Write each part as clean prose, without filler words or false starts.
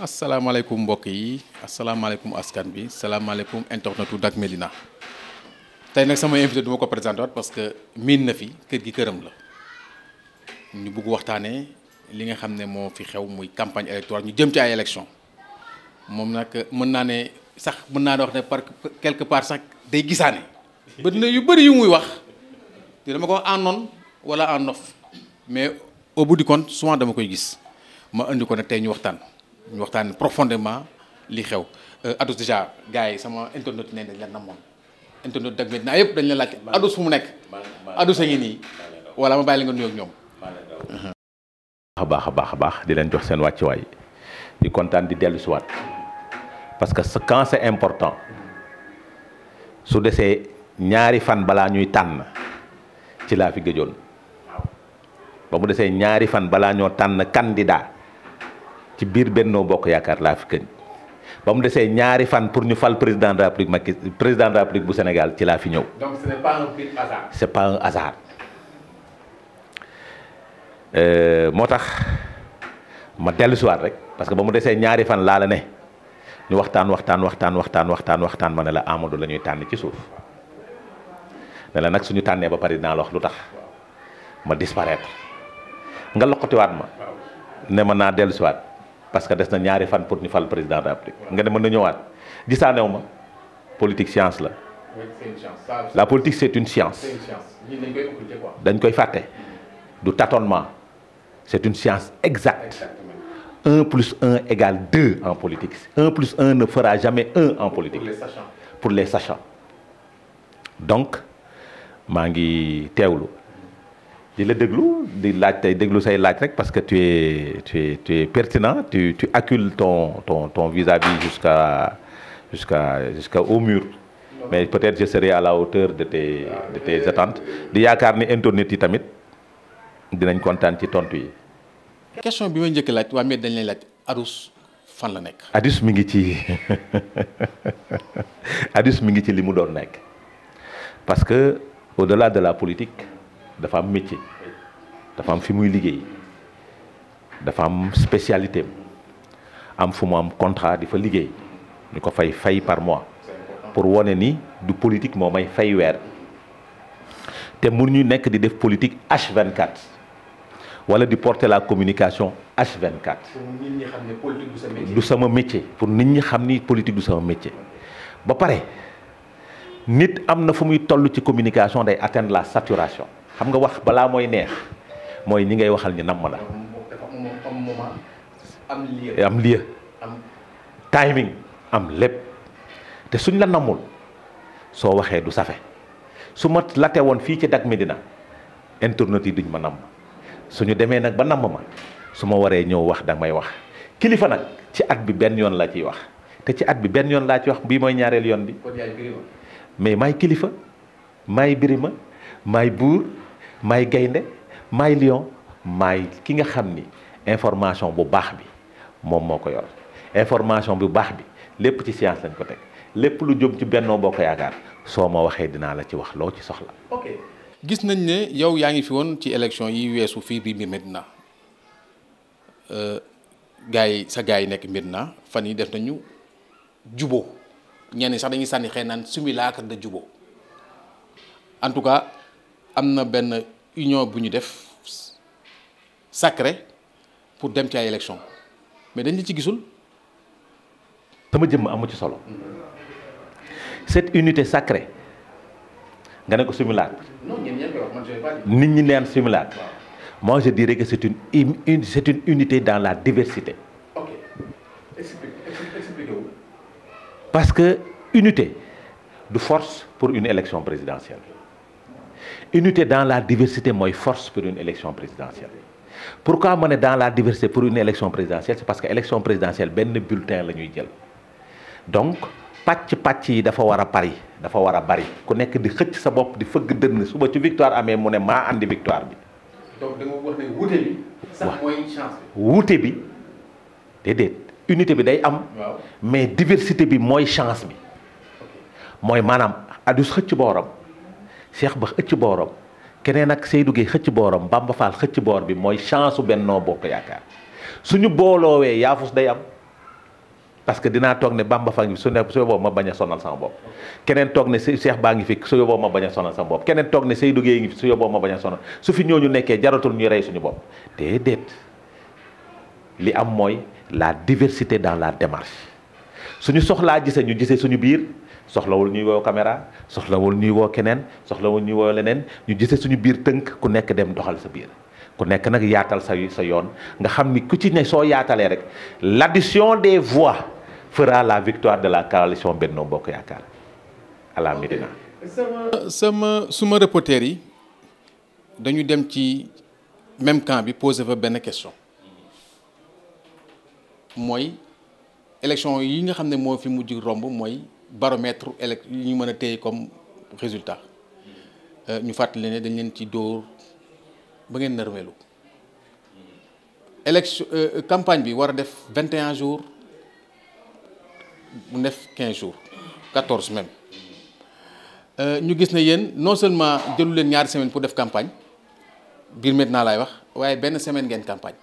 asalaamaaleykum mbokk yi asalaamaaleykum askan bi salaamaaleykum internetu Dak Médina tey nag sama invité du ma ko présenté waat parce que miin na fi kër gi këram la ñu bëgg waxtaanee li nga xam ne moo fi xew muy campagne électorale ñu jëm ci ay élection moom nag mën naa ne sax mën naa ne wax ne par quelque part sax day gisaane bëri na yu bëri yu muy wax te dama ko wax en on wala en off mais au bout du compte souvent dama koy gis ma indi ko nag tey ñu waxtaan profondément li xew Adous déjà gars yi sama internet ne dañ la namoon internet Dak Médina yëpp dañ la laaj Adous fu mu nekk Adous a ngi nii wala ma bàyyi la nga nuyoo ak ñoom. baax a baax di leen jox seen wàccuwaay di kontaan di dellu si waat parce que quand c'est important su desee ñaari fan balaa ñuy tànn ci laa fi gëjoon ba mu desee ñaari fan balaa ñoo tànn candidat ci biir Benno Bokk Yaakaar laa fi gëj ba mu desee ñaari fan pour ñu fal président de la République bu Sénégal ci laa fi ñëw. donc ce n'est pas un pur hasard. c'est pas un hasard. moo tax ma dellu si waat rek parce que ba mu desee ñaari fan laa la ne ñu waxtaan ma ne la Amadou la ñuy tànn ci suuf ne la nag suñu tànnee ba pare dinaa la wax lu tax ma disparaître nga loqatiwaat ma ne ma naa dellu si waat parce que des na ñaari fan pour ñu fal président de la République nga ne mën na ñëwaat gisaanew ma politique science la. la politique c'est une science. dañ koy fàtte du tâtonnement. C'est une science exacte. 1 plus 1 égale 2 en politique. 1 plus 1 ne fera jamais 1 en politique. Pour les sachants. Donc maa ngi teewlu di la déglu di laaj tey déglu say laaj rek parce que tu es pertinent tu accules ton vis-à-vis jusqu'à au mur. Mais peut-être je serai à la hauteur de tes attentes di yaakaar ni internet yi tamit dinañ kontaan ci tontu yi. question bi may njëkk laaj waa mais dañ lay laaj Adous fan la nekk. Adous mi ngi ci Adous mi ngi ci li mu doon nekk parce que au-delà de la politique dafa am métier dafa am fi muy liggéey dafa am spécialité am fu mu am contrat di fa liggéey ñu ko fay par mois pour wone ni du politique moo may fay weer te mënuñu nekk di def politique H24. wala di porter la communication H24. pour nit ñi xam ne politique du sa métier. du sama métier pour nit ñi xam ni politique du sama métier ba pare nit am na fu muy toll ci communication day atteindre la saturation xam nga wax balaa mooy neex mooy ñi ngay waxal ñu namm la. dafa am moment am lieu timing am lépp te suñ la nammul soo waxee du safe su ma late woon fii ci Dak Médina internet yi duñ ma namm. suñu demee nag ba namm ma su ma waree ñëw wax da may wax kilifa nag ci at bi benn yoon la ciy wax te ci at bi benn yoon laa ci wax bii mooy ñaareel yoon bi. kon yaay Birima. mais maay kilifa maay Birima maay buur maay gaynde maay lion maay ki nga xam ni information bu baax bi moom moo ko yor information bu baax bi lépp ci science lañ ko teg lépp lu jëm ci Benno Bokk Yaakaar soo ma waxee dinaa la ci wax loo ci soxla. ok. gis nañ ne yow yaa ngi fi woon ci élection yi weesu fii biir Médina gars yi nekk Médina fan yi def nañu juboo ñenn sax dañuy sànni xëy naan simulacre de juboo en tout cas am na benn union bu ñu def sacré pour dem ci ay élection mais dañ la ci gisul. sama jëmm amu ci solo cette unité sacrée. nga ne ko simulacre. non ñenn ñi koy wax man je vais pas dire. nit ñi neen simulacre. moi je dirais que c'est une unité dans la diversité. ok expliquez-vous. parce que unité du force pour une élection présidentielle unité dans la diversité mooy force pour une élection présidentielle pourquoi ma ne dans la diversité pour une élection présidentielle c'est parce que élection présidentielle benn bulletin la ñuy jël donc. pàcc yi dafa war a bari ku nekk di xëcc sa bopp di fëgg dënn suba ci victoire amee mu ne maa andi victoire bi. donc da nga wax ne wuute bi. sax mooy chance bi. wuute bi déedéet unité bi day am. mais diversité bi mooy chance bi. mooy maanaam Adous xëcc booram Cheikh Ba xëcc booram keneen ak Seydou Gueye xëcc booram Bamba Fall xëcc boor bi mooy chance su Benno Bokk Yaakaar suñu booloowee yaafus day am parce que dinaa toog ne Bamba fa ngi fi su yóbboo ma bañ a sonal sama bopp. keneen toog ne Cheikh baa ngi fi su yóbboo ma bañ a sonal sama bopp keneen toog ne Seydou Gueye ngi fi su yóbboo ma bañ a sonal su fi ñooñu nekkee jaratul ñuy rey suñu bopp déedéet li am mooy la diversité dans la démarche suñu soxlaa gisee ñu gisee suñu biir soxlawul ñuy woo caméra soxlawul ñuy woo keneen soxlawul ñuy woo leneen ñu gisee suñu biir tënk ku nekk dem doxal sa biir ku nekk nag yaatal sa yoon nga xam ni ku ci ne soo yaatalee rek l'addition des voix fera la victoire de la coalition Benno Bokk Yaakaar à la Médina. suma reporter yi dañu dem ci même camp bi posé fa benn question mooy élection yi nga xam ne moo fi mujj romb mooy baromètre yi ñu mën a téye comme résultat ñu fàttali ne dañ leen ci dóor ba ngeen nërmeelu élection campagne bi war a def 21 jours mu def 15 jours 14 même ñu gis ne yéen non seulement jëlu leen ñaari semaine pour def campagne biir Médina laay wax waaye benn semaine ngeen campagne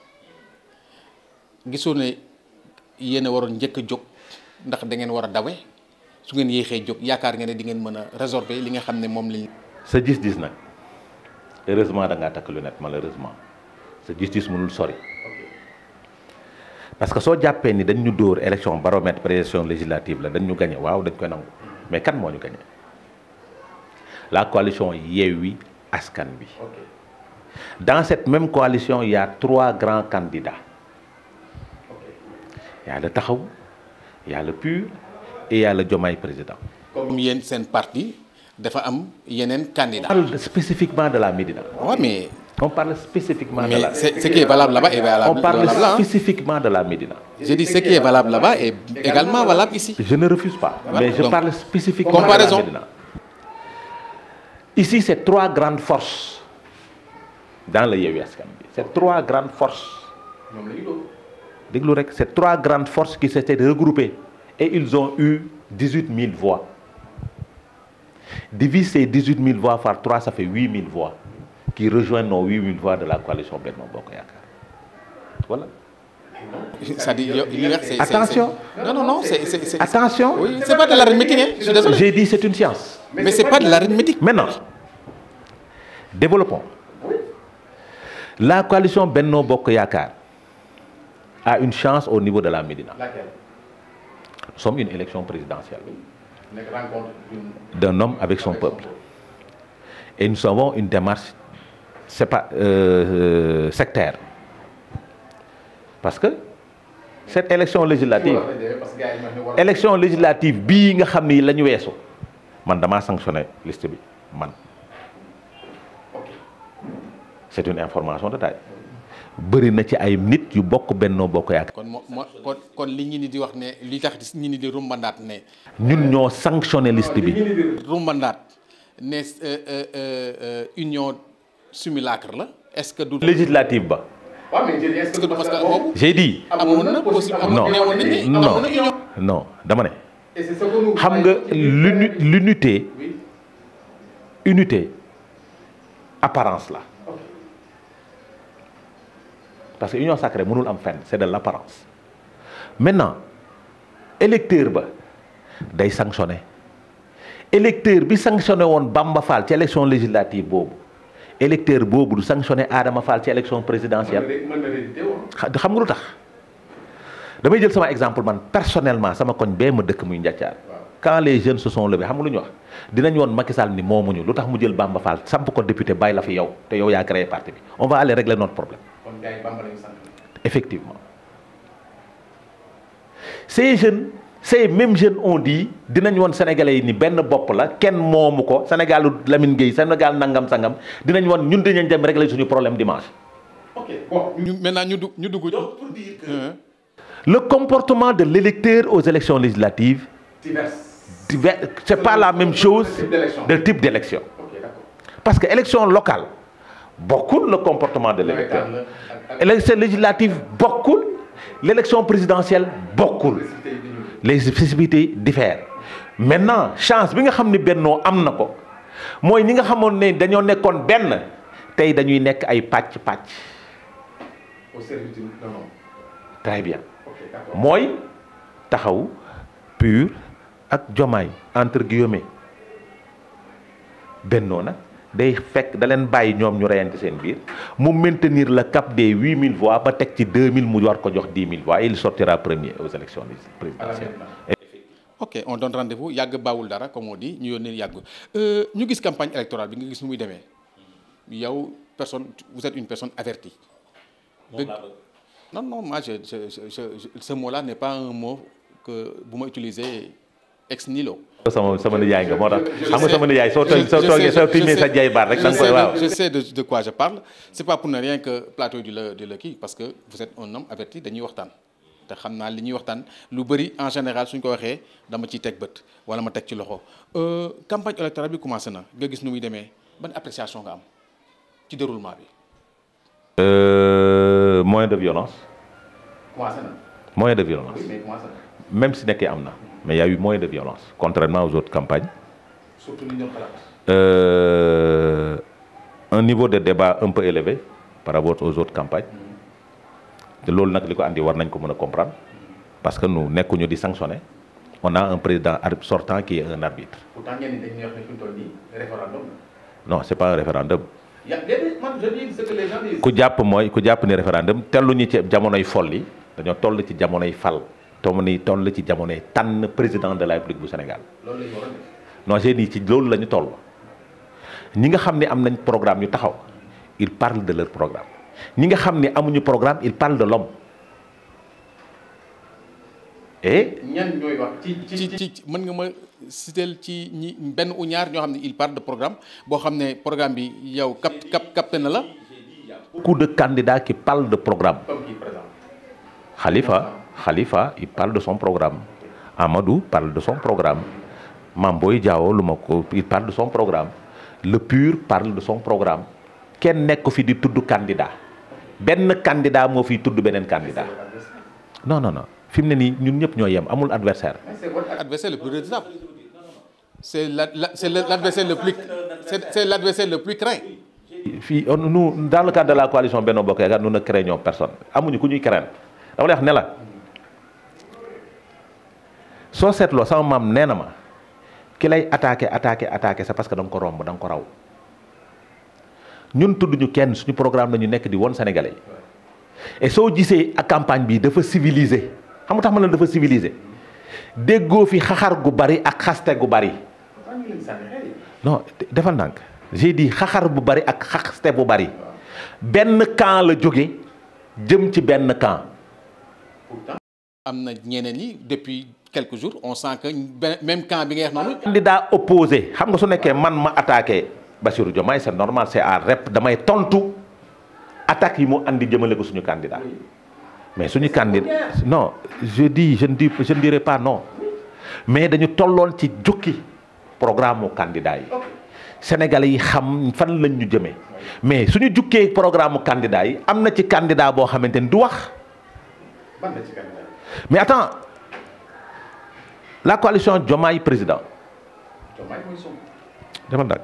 gisoo ne yéen a waroon njëkk a jóg ndax da ngeen war a dawe su ngeen yéexee jóg yaakaar ngeen ne di ngeen mën a résorber li nga xam ne moom lañ. sa gis-gis nag heureusement da ngaa takk lunette malheureusement sa gis-gis mënul sori parce que soo jàppee ni dañ ñu dóor élection baromètre préélection législative la dañ ñu gagné waaw dañ koy nangu mais kan moo ñu gagné la coalition Yewwi Askan Wi. Dans cette même coalition il y a 3 grands candidats. Il y a le Taxawu, il y a le PUR et il y a le Diomaye président. Comme yéen seen parti dafa am yeneen candidat. On parle spécifiquement de la Médina. Ouais, mais on parle spécifiquement de la. Mais ce qui est valable là-bas est valable. On parle spécifiquement de la Médina. Je dis ce qui est valable là-bas est également valable ici. Je ne refuse pas, mais je parle spécifiquement comparaison. de la Médina. Ici, c'est 3 grandes forces dans le Yewwi Askan Wi. C'est 3 grandes forces. Déglu rek, c'est 3 grandes forces qui s'étaient regroupées et ils ont eu 18 000 voix. Divise ces 18 000 voix par 3, ça fait 8 000 voix qui rejoignent nos 8 000 voix de la coalition Benno Bokk Yaakaar. Voilà. C'est-à-dire, attention. Non, c'est attention. Oui, c'est pas de l'arithmétique, hein. Je suis désolé. J'ai dit c'est une science. Mais c'est pas de l'arithmétique. Maintenant, développons. La coalition Benno Bokk Yaakaar a une chance au niveau de la Médina. Laquelle? Nous sommes une élection présidentielle d'un homme avec son peuple. Et nous avons une démarche sectaire. Parce que cette élection législative bii nga xam ni la ñu weesu man damaa sanctionné liste bi man. C'est une information de taille. bëri na ci ay nit yu bokk Benno Bokk Yaakaar. kon li ñi ni di wax ne li tax ñi ni di rumbandaat ne. ñun ñoo sanctionné liste bi. rumbandaat ne union simulacre la est-ce que du. législative ba. waaw mais est-ce que du parce que boobu. j'ai dit. amoon na possible non dama ne. xam nga l'unité apparence la. Parce que union sacrée mënul am fenn c'est de l'apparence. Maintenant électeur ba day sanctionné électeur bi sanctionné woon Bamba Fall ci élection législative boobu électeur boobu du sanctionné Adama Fall ci élection présidentielle. xam nga lu tax damay jël sama exemple man personnellement sama koñ bee ma dëkk muy Ndiathiar. Quand les jeunes se sont levés xam nga lu ñu wax dinañ woon Macky Sall ni moomuñu lu tax mu jël Bamba Fall samp ko député bàyyi la fi yow te yow yaa créé parti bi on va aller régler notre problème. Effectivement. Ces mêmes jeunes ont dit dinañ woon sénégalais yi ni benn bopp la kenn moomu ko Sénégalu Lamine Gueye Sénégal nangam sangam dinañ woon ñun dinañ dem régler suñu problème dimanche. Ok bon maintenant ñu dugg pour dire que le comportement de l'électeur aux élections législatives c'est pas la même chose de type d'élection. Parce que élection locale bokkul le comportement de l'électeur. Élection législative bokkul l'élection présidentielle bokkul. Les spécificités diffèrent. Maintenant chance bi nga xam ni Benno am na ko mooy ñi nga xamoon ne dañoo nekkoon benn tey dañuy nekk ay pàcc. Très bien. Mooy taxaw PUR ak Diomaye entre guillemets bennoo nag day fekk da leen bàyyi ñoom ñu reyante seen biir mu maintenir le cap des 8000 voix ba teg ci 2000 mu war ko jox 10 000 voix et il sortira premier aux élections présidentielles. ok on donne rendez-vous yàgg baawul dara comme on dit ñu yónnee yàgg ñu gis campagne électorale bi nga gis nu muy demee yow vous êtes une personne avertie. non moi ce mot-là n'est pas un mot que bu ma utiliser ex nihilo. sama nijaay nga moo tax xam nga sama nijaay soo toogee soo filmé sa jaay baat rek da nga koy waaw. je sais de quoi je parle c'est pas pour ne rien que plateau di la kii parce que vous êtes un homme averti dañuy waxtaan te xam naa li ñuy waxtaan lu bëri en général suñ ko waxee dama ciy teg bët wala ma teg ci loxo campagne électorale bi commencé na nga gis nu muy demee ban appréciation nga am ci déroulement bi. Moyen de violence. commencé na. Moyen de violence. Oui, mais commencé na. Même si nekkee am na mais il y a eu moyen de violence contrairement aux autres campagnes. surtout li ñu doon xalaat. Un niveau de débat un peu élevé par rapport aux autres campagnes. te loolu nag li ko andi war nañ ko mën a comprendre parce que nous nekkuñu di sanctionner on a un président sortant qui est un arbitre. pourtant ñenn ñi dañuy wax ne fi mu toll nii référendum. non c'est pas un référendum. man je dis ce que les gens disent. ku jàpp ni référendum telluñu ci jamonoy folli dañoo toll ci jamonoy fal toll ci jamonoy tànn président de la République bu Sénégal. loolu la ñu war a def. non j'ai dit ci loolu la ñu toll ñi nga xam ne am nañ programme yu taxaw ils parlent de leur programme ñi nga xam ne amuñu programme ils parlent de l'homme et. ñan ñooy wax ci mën nga ma citer ci ñi benn ou ñaar ñoo xam ne il parle de programme boo xam ne programme bi yow capté na la. beaucoup de candidats qui parlent de programme. comme qui par exemple. Khalifa il parle de son programme. Amadou parle de son programme. Mame Boye Diao il parle de son programme. Le PUR parle de son programme. kenn nekk fi di tudd candidat benn candidat moo fiy tudd beneen candidat non fi mu ne nii ñun ñëpp ñoo yem amul adversaire. c'est votre adversaire le plus redoutable. c'est l'adversaire le plus craint. fii nous dans le cadre de la coalition Benno Bokk Yaakaar nous ne craignons personne amuñu ku ñuy craindre dama lay wax ne la soo seetloo sama maam nee na ma ki lay attaqué c'est parce que da nga ko romb da nga ko raw ñun tudduñu kenn suñu programme la ñu nekk di woon Sénégalais yi et soo gisee ak campagne bi dafa civilisé xam nga tax ma la dafa civilisé déggoo fi xaxar gu bari ak xaste gu bari non defal ndànk j'ai dit xaxar bu bari ak xaste bu bari benn camp la jóge jëm ci benn camp. am na ñeneen ñi depuis quelques jours on sent que même camp bi ngay wax noonu. candidat opposé xam nga su nekkee man ma attaqué Bassirou Diomaye c'est normal c'est à rep damay tontu attaques yi mu andi jëmale ko suñu candidat mais suñu candidat non je ne dirais pas non mais dañu tolloon ci jukki programme mu candidat yi. Sénégalais yi xam fan lañ ñu jëmee mais suñu jukkee programme mu candidat yi am na ci candidat boo xamante ni du wax. ban la ci candidat mais attends la coalition Diomaye président. Diomaye mooy Sonko. dama dagg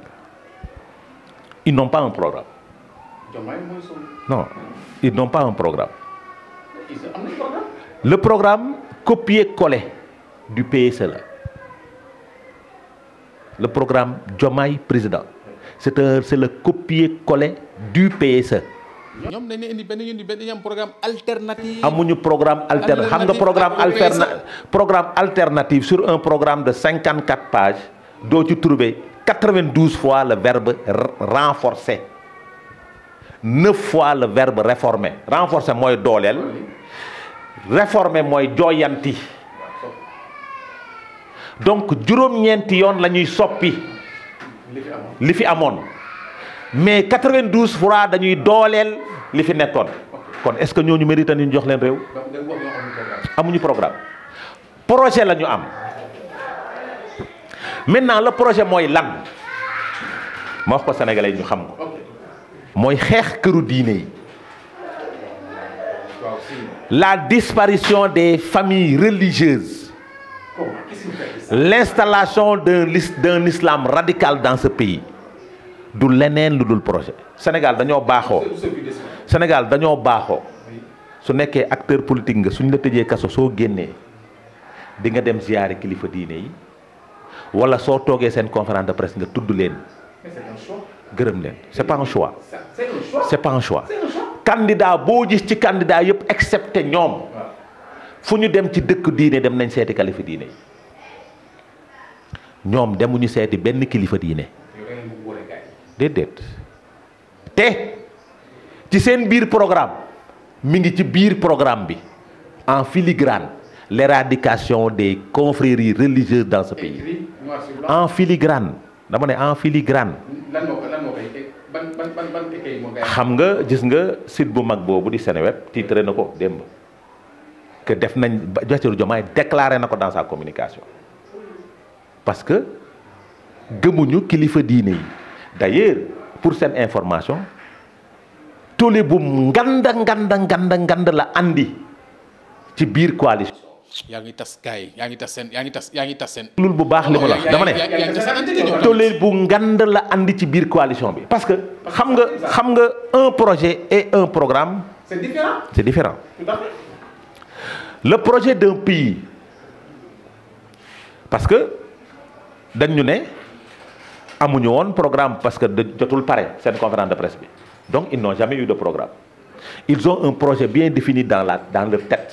ils n'ont pas un programme. Diomaye mooy Sonko. non ils n'ont pas un programme. am nañ programme. le programme copier-coller du PSE la. le programme Diomaye président c'est le copier-coller du PSE. ñoom dañuy indi benn am programme alternatif. amuñu programme alternatif xam nga programme alternatif sur un programme de 54 pages doo ci trouver 92 fois le verbe renforcer 9 fois le verbe réformer renforcer mooy dooleel réformer mooy jooyanti. donc juróom-ñeenti yoon la ñuy soppi li fi amoon mais 92 fois dañuy dooleel li fi nekkoon kon est-ce que ñooñu mérite ñu jox leen réew. amuñu programme projet la ñu am maintenant le projet mooy lan ma wax ko sénégalais yi ñu xam ko mooy xeex këru diine yi la disparition des familles religieuses. L'installation d'un islam radical dans ce pays du leneen lu dul projet. Sénégal dañoo baaxoo su nekkee acteur politique nga suñ la tëjee kaso soo génnee di nga dem ziyaare kilifa diine yi wala soo toogee seen conférence de presse nga tudd leen gërëm leen c'est pas un choix c'est pas un choix candidat boo gis ci candidat yëpp excepté ñoom fu ñu dem ci dëkk diine dem nañ seeti kilifa diine yi ñoom demuñu seeti benn kilifa diine déedéet te ci seen biir programme mi ngi ci biir programme bi en filigrane l'éradication des confréries religieuses dans ce pays en filigrane dama ne en filigrane xam nga gis nga site bu mag boobu di Seneweb titré na ko démb que def nañ Bassirou Diomaye déclaré na ko dans sa communication parce que gëmuñu kilifa diine yi d'ailleurs pour seen information tole bu nganda la andi ci biir coalition. yaa ngi tas gaay yaa ngi tas seen. loolu bu baax li ma la wax dama ne tole bu ngand la andi ci biir coalition bi. parce que xam nga un projet et un programme. c'est différent. c'est différent. Tout à fait. Le projet d'un pays parce que dañu ne amuñu woon programme parce que jotul pare seen conférence de presse bi donc ils n'ont jamais eu de programme. Ils ont un projet bien défini dans leur tête.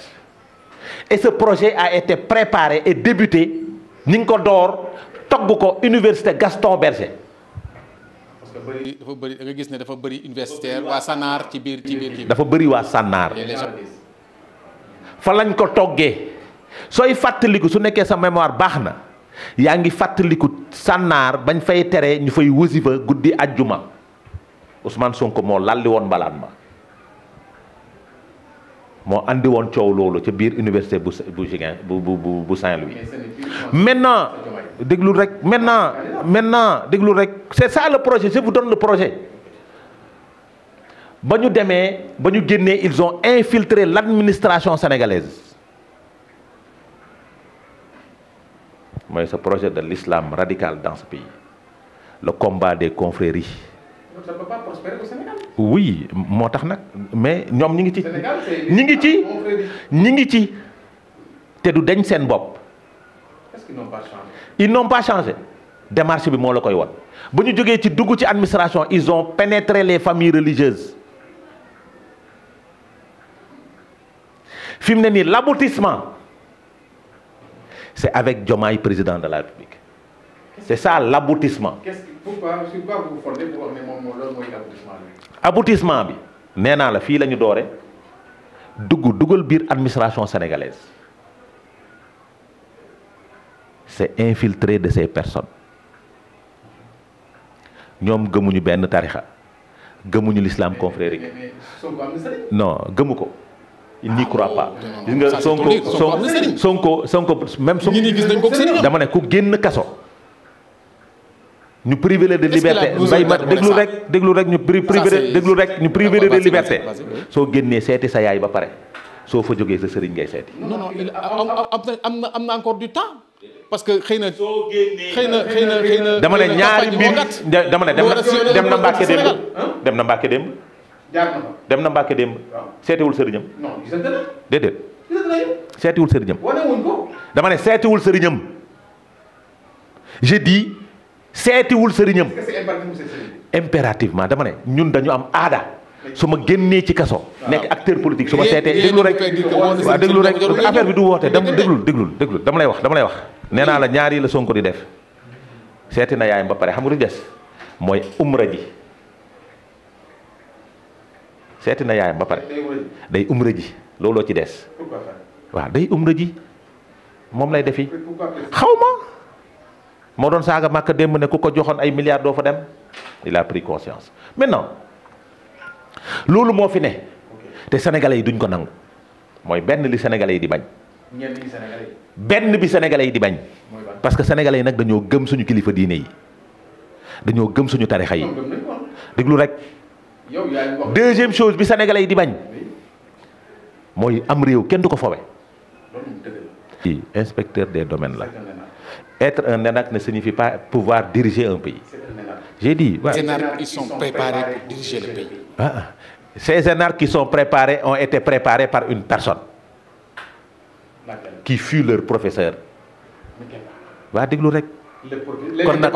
Et ce projet a été préparé et débuté ni nga ko door togg ko université Gaston Berger. parce que dafa bëri da nga gis ne dafa bëri universitaire waa Sanaar ci biir. dafa bëri waa Sanaar. fa lañ ko toggee sooy fàttaliku su nekkee sa mémoire baax na yaa ngi fàttaliku Sanaar bañ fay tere ñu fay wasifa guddi ajjuma Ousmane Sonko moo lalli woon mbalaan ma moo andi woon coow loolu ca biir université bu Saint-Louis. maintenant déglu rek maintenant déglu rek c'est ça le projet je vous donne le projet. ba ñu demee ba ñu génnee ils ont infiltré l'administration sénégalaise mooy ce projet de l'islam radical dans ce pays le combat des confréries. Ça peut pas prospérer au Sénégal. Oui moo tax nag mais ñoom ñi ngi ci. Sénégal ñi ngi ci te du deñ seen bopp. Est-ce qu'ils n'ont pas changé? Ils n'ont pas changé démarche bi moo la koy won ba ñu jógee ci dugg ci administration ils ont pénétré les familles religieuses. fi mu ne nii l'aboutissement c'est avec Diomaye président de la République c'est ça l'aboutissement. Pourquoi vous fondez pour wax ne moom loolu mooy l'aboutissement bi. aboutissement bi nee naa la fii la ñu doore dugal biir administration sénégalaise c'est infiltré de ces personnes ñoom gëmuñu benn tarixa gëmuñu l'islam confrérique. mais Sonko am na sëriñ. non gëmu ko. il n'y croit pas. gis nga Sonko même su dama ne ku génn kaso ñu privé de liberté bay ma déglu rek ñu privé de liberté soo génnee seeti sa yaay ba pare soo fa jógee sa sëriñ ngay seeti. non am na encore du temps parce que xëy na dama ne ñaari mbir dama ne dem na Mbàkke démb dem na Mbàkke démb dem na Mbàkke démb seetiwul sëriñam. non gisante na. déedéet seetiwul sëriñam. wane wuñ ko. dama ne seetiwul sëriñam je dis seetiwul sëriñam. impérativement dama ne ñun dañu am aada su ma génnee ci kaso. nekk acteur politique su ma seetee déglu rek waaw déglu rek affaire bi du woote déglu dama lay wax nee naa la ñaari la Sonko di def seeti na yaayam ba pare xam nga du des mooy umra ji. seeti na yaayam ba pare day umra ji looloo ci des waaw day umra ji moom lay defi xaw ma moo doon saaga Makka démb ne ku ko joxoon ay milliards doo fa dem il a pris conscience maintenant loolu moo fi ne te sénégalais yi duñ ko nangu mooy benn li sénégalais yi di bañ. benn bi sénégalais yi di bañ parce que sénégalais yi nag dañoo gëm suñu kilifa diine yi dañoo gëm suñu tarixa yi déglu rek. deuxième chose bi sénégalais yi di bañ mooy am réew kenn du ko fowe. inspecteur des domaines la être un énarque ne signifie pas pouvoir diriger un pays. j'ai dit les énarques ils sont préparés pour diriger le pays. Ces énarques qui sont préparés ont été préparés par une personne qui fut leur professeur. waa déglu rek. kon nag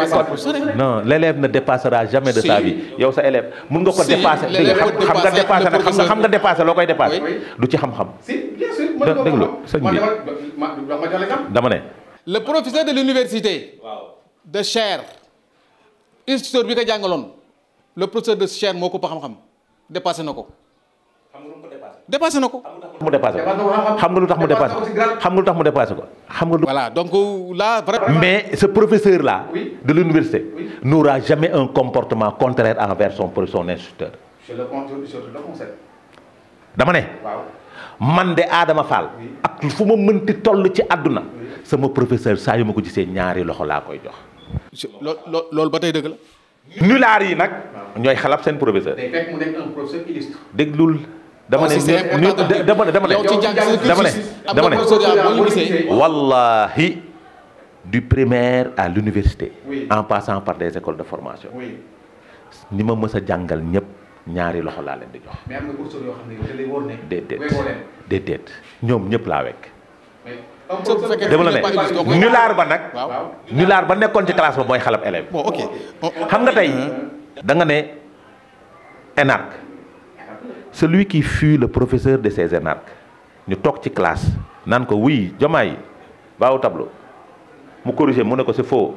non l'élève ne dépassera jamais de sa vie. yow sa élève mun nga ko dépasser. xam nga dépasser nag xam nga dépasser loo koy dépasser. du ci xam-xam. déglu sëñ bi dama ne. le professeur de l'université de chaire instituteur bi ko jàngaloon le professeur de chaire moo ko pa xam-xam dépassé na ko. dépassé na ko. mu dépassé ko xam nga lu tax mu dépassé ko xam nga lu tax mu dépassé ko xam nga lu. voilà donc là vraiment. mais ce professeur là de l'université n'aura jamais un comportement contraire envers son instituteur. dama ne. man de Adama Fall. ak fu ma mënti toll ci àdduna. sama professeur saa yu ma ko gisee ñaari loxo laa koy jox. loolu ba tey dëgg la. nulaar yi nag ñooy xalab seen professeur. day fekk mu nekk un professeur illustre. déglul dama ne wallahi du primaire à l'université en passant par des écoles de formation ni ma mës a jàngal ñëpp ñaari loxo laa leen di jox. mais am na professeur yoo xam ne yow da lay wóor ne. déedéet ñoom ñëpp laa wekk. dama la ne nulaar ba nag. nulaar ba nekkoon ci classe ba mooy xalab élève. bon ok xam nga tey da nga ne énarque. celui qui fut le professeur de ces énarques ñu toog ci classe naan ko oui Diomaye va au tableau mu corriger mu ne ko c'est faux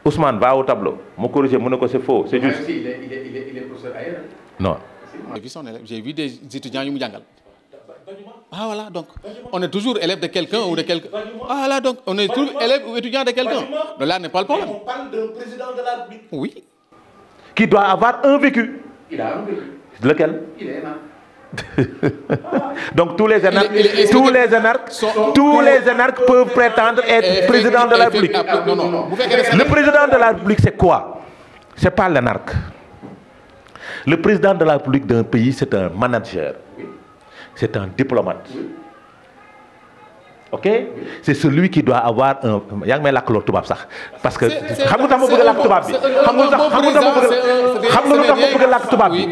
Ousmane va au tableau mu corriger mu ne ko c'est faux c'est juste. il est professeur ailleurs. non. j'ai vu des étudiants yu mu jàngal. ah voilà donc on est toujours élève de quelqu'un ou de quelqu'un. ah voilà donc on est toujours élève ou étudiant de quelqu'un. donc là n'est pas le problème. on parle d'un président de la République. oui. qui doit avoir un vécu. il a un vécu. Lequel? Il est énarque. Donc tous les énarques peuvent prétendre être président de la République. Non. Le président de la République, c'est quoi? C'est pas l'énarque. Le président de la République d'un pays, c'est un manager. C'est un diplomate. Ok? C'est celui qui doit avoir un. yaa ngi may làkk loolu tubaab sax parce que xam nga tax ma bëgg a làkk tubaab bi. xam nga lu tax ma bëgg a làkk tubaab bi.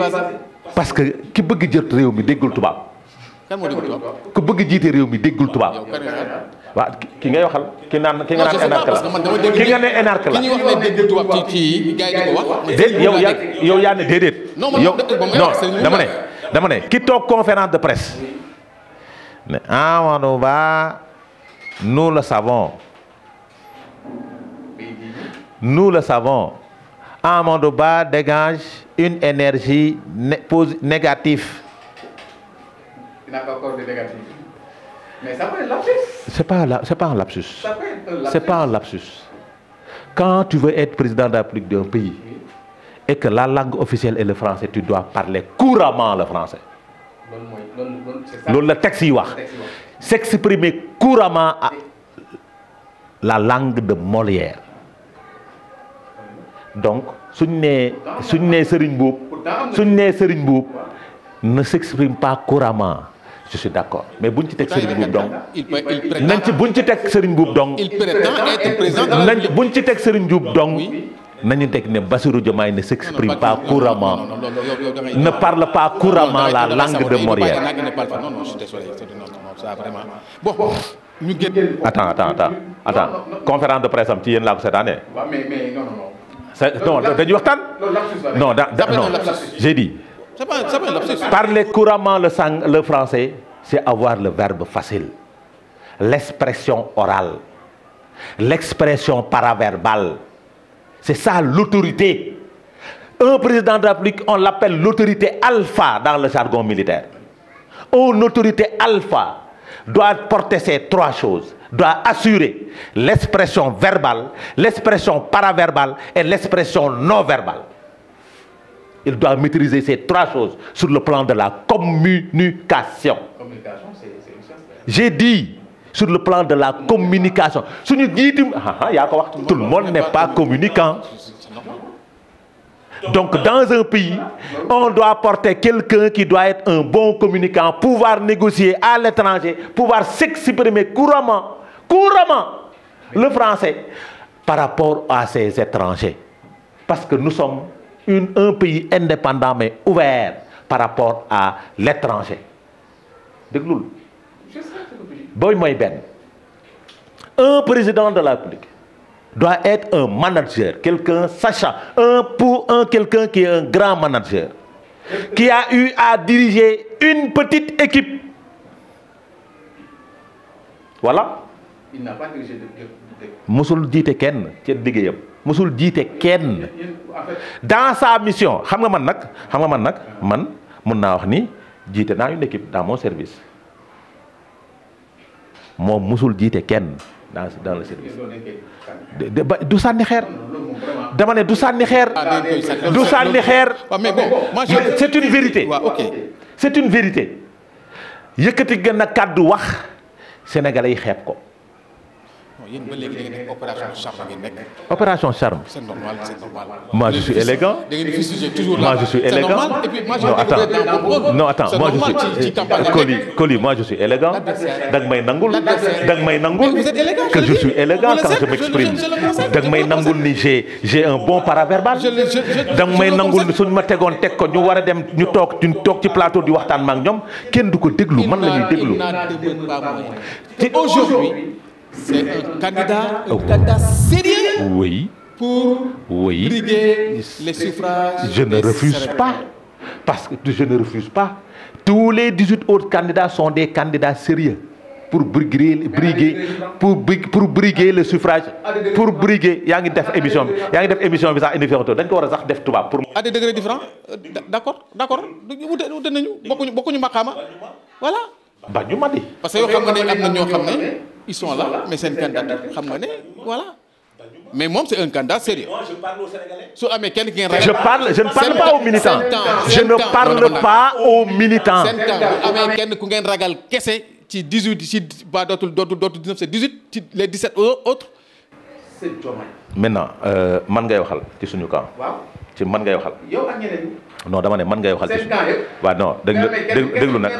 parce que ki bëgg jot réew mi déggul tubaab. kan moo déggul tubaab. ku bëgg jiite réew mi déggul tubaab. waaw ki ngay waxal ki nga naan énarque la ki nga ne énarque la. ki ñuy wax ne déggul tubaab ci gars yi di ko wax. déet yow yaa ne déedéet. non dama ne ki toog conférence de presse. ne Amadou Ba nous le savons. Nous le savons. Amadou Ba dégage une énergie négative. Il n'a pas encore de négatif. Mais ça peut être lapsus. C'est pas un lapsus. Ça peut être un lapsus. C'est pas un lapsus. Quand tu veux être président de la République d'un pays et que la langue officielle est le français, tu dois parler couramment le français. loolu la texte yi wax. S'exprimer couramment à la langue de Molière. Donc suñ nee Serigne Mboup ne s'exprime pas couramment je suis d'accord mais buñ ci teg Serigne Mboup donc nañ ci buñ ci teg Serigne Mboup donc il prétend être président de la République. buñ ci teg Serigne Mboup donc nañu teg ne Bassirou Diomaye ne s'exprime pas couramment ne parle pas couramment la langue de Molière. Non, je suis désolé. Ça vraiment. Bon, ñu génn. Attends. Conférence de presse am ci yéen laa ko seetaanee. Mais non. Non, dañuy waxtaan. Non, j'ai dit. C'est pas un lapsus. Parler couramment le français, c'est avoir le verbe facile, l'expression orale, l'expression paraverbale. C'est ça l'autorité. Un président de la République, on l'appelle l'autorité alpha dans le jargon militaire. Une autorité alpha doit porter ces trois choses, doit assurer l'expression verbale, l'expression paraverbale et l'expression non verbale. Il doit maîtriser ces trois choses sur le plan de la communication. J'ai dit sur le plan de la communication. Tout le monde n'est pas communicant. Donc dans un pays, on doit porter quelqu'un qui doit être un bon communicant, pouvoir négocier à l'étranger, pouvoir s'exprimer couramment le français par rapport à ces étrangers. Parce que nous sommes un pays indépendant mais ouvert par rapport à l'étranger. booy mooy benn. Un président de la République doit être un manager, quelqu'un sachant, quelqu'un qui est un grand manager, qui a eu à diriger une petite équipe. Voilà. Il n'a pas dirigé de. Musul jiite kenn ci liggéeyam musul jiite kenn dans sa mission xam nga man nag man mun naa wax ni jiite naa une équipe dans mon service moom musul jiite kenn dans le service du sànni xeer dama ne du sànni xeer du sànni xeer c'est une vérité c'est une vérité yëkkati gën a kàddu wax sénégalais yi xeeb ko. yéen ba léegi da ngeen nekk opération charme ngeen nekk. opération charme. c'est normal c'est normal. moi je suis élégant. da ngeen di fustiger toujours là. moi je suis élégant. Et puis moi je non attends moi je suis Coly moi je suis élégant. dag may nangul que je suis élégant quand je m'exprime. dag may nangul ni j'ai un bon paraverbal. dag may nangul ni suñ ma tegoon teg ko ñu war a dem ñu toog ci plateau di waxtaan ma ak ñoom kenn du ko déglu man la ñuy déglu. Aujourd'hui c'est un candidat sérieux. Oui. Pour briguer les suffrages. Je ne refuse pas. Parce que je ne refuse pas. Tous les 18 autres candidats sont des candidats sérieux. Pour briguer le suffrage. Pour briguer. yaa ngi def émission bi sax indifférent dañ ko war a sax def tubaab pour. à des degrés différents d'accord wute nañu bokkuñu maqaama voilà. bañu ma di. parce que yow xam nga ne am na ñoo xam ne ils sont là mais seen candidat xam nga ne voilà mais moom c'est un candidat sérieux. Moi je parle aux Sénégalais. su amee kenn ki ngeen ragal. je ne parle pas aux militants. Je ne parle pas aux militants. seen temps bu amee kenn ku ngeen ragal kese ci 18 ci ba dootul 19 c'est 18 ci les 17 autres. c'est Diomaye. maintenant man ngay waxal ci suñu camp. waaw ci man ngay waxal. yow ak ñeneen ñi. non dama ne man ngay waxal ci seen camp yëpp. waaw non déglu nag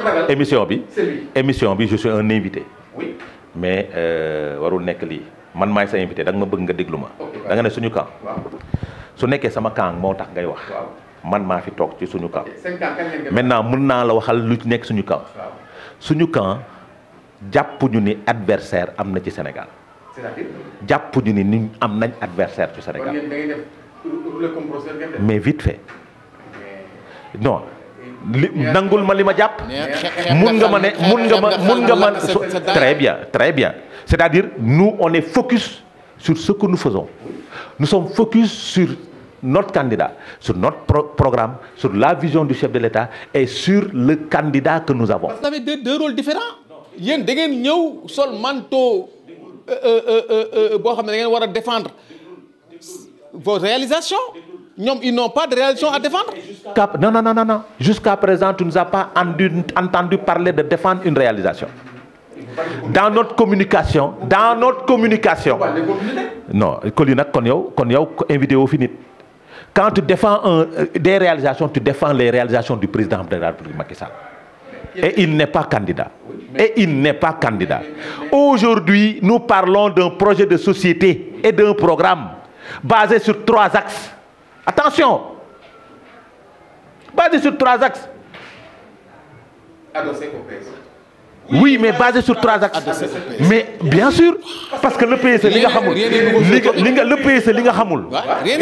émission bi je suis un invité. oui mais warul nekk lii man maay sa invité da nga ma bëgg nga déglu ma. da nga ne suñu camp. su nekkee sama camp moo tax ngay wax. man maa fi toog ci suñu camp. maintenant mën naa la waxal lu nekk suñu camp. suñu camp jàppuñu ni adversaire am na ci Sénégal. c'est-à-dire. jàppuñu ni am nañ adversaire ci Sénégal. mais vite fait. non. nangul ma li ma jàpp. mun nga ma très bien c'est-à-dire nous on est focus sur ce que nous faisons. Nous sommes focus sur notre candidat, sur notre programme, sur la vision du chef de l'État et sur le candidat que nous avons. Vous avez deux rôles différents. yéen da ngeen ñëw sol manteau boo xam ne da ngeen war a défendre vos réalisations. ñoom ils n'ont pas de réalisation à défendre. Non. Jusqu'à présent, tu ne nous as pas entendu parler de défendre une réalisation. Dans notre communication. Non, Coly nag kon yow invité woo fi nit. Quand tu défends des réalisations, tu défends les réalisations du président de la République Macky Sall. Et il n'est pas candidat. Aujourd'hui, nous parlons d'un projet de société et d'un programme basé sur 3 axes. Attention, basé sur 3 axes. Adossé au PS. Oui, mais basé sur 3 axes. Mais bien sûr, parce que le PSE li nga xamul. Le PSE li nga xamul.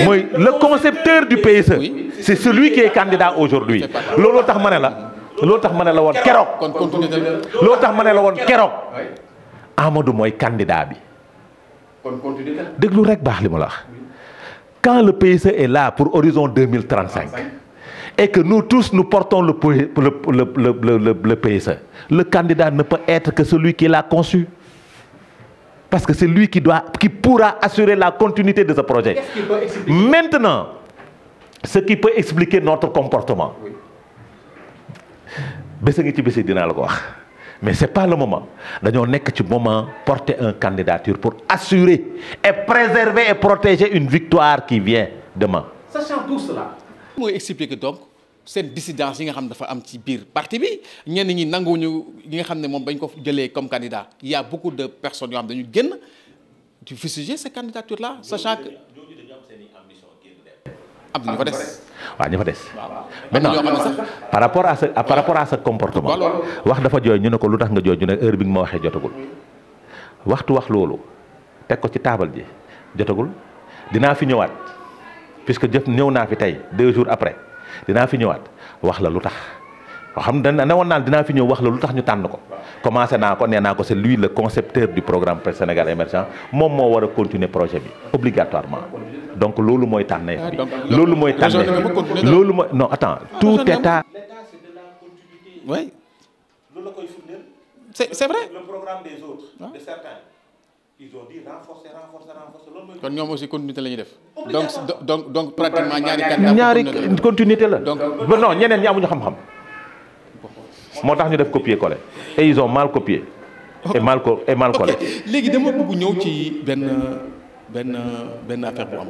mooy le concepteur du PSE. C'est celui qui est candidat aujourd'hui. looloo tax ma ne la woon keroog. looloo tax ma ne la woon keroog. Amadou mooy candidat bi. déglu rek baax li ma la wax. Quand le PSE est là pour horizon 2035 et que nous tous nous portons le PSE, le candidat ne peut être que celui qui l'a conçu. Parce que c'est lui qui pourra assurer la continuité de ce projet. Maintenant, ce qui peut expliquer notre comportement. Bés ngi ci bés dinaa la ko wax. Mais c'est pas le moment. Dañoo nekk ci moment porter une candidature pour assurer et préserver et protéger une victoire qui vient demain. Sachant tout cela. mooy expliquer donc seen dissidence yi nga xam ne dafa am ci biir parti bi ñenn ñi nanguwuñu ñi nga xam ne moom bañ ko jëlee comme candidat. Il y a beaucoup de personnes yoo xam ne dañu génn di fustiger ces candidatures là sachant que am na ñu fa des. waaw ña fa des. maintenant maintenant par rapport à ce comportement. wax dafa jooy ñu ne ko lu tax nga jooy ñu ne heure bi nga ma waxee jotagul. waxtu wax loolu teg ko ci taabal ji jotagul dinaa fi ñëwaat puisque ñëw naa fi tey 2 jours après dinaa fi ñëwaat wax la lu tax. xam ne woon naa dinaa fi ñëw wax la lu tax ñu tànn ko commencé naa ko nee naa ko c'est lui le concepteur du programme Sénégal émergent moom moo war a continuer projet bi obligatoirement donc loolu mooy tànneef bi loolu mooy tànneef bi loolu mooy non attends tout état oui loolu la koy firndeel c'est vrai le programme des autres de certains ils ont dit renforcer loolu mooy kon ñoom aussi continuité la ñuy def donc pratiquement ñaari continuité la donc non ñeneen ñi amuñu xam-xam moo tax ñu def copier-coller et ils ont mal copié et mal collé. léegi dama bëgg ñëw ci benn affaire bu am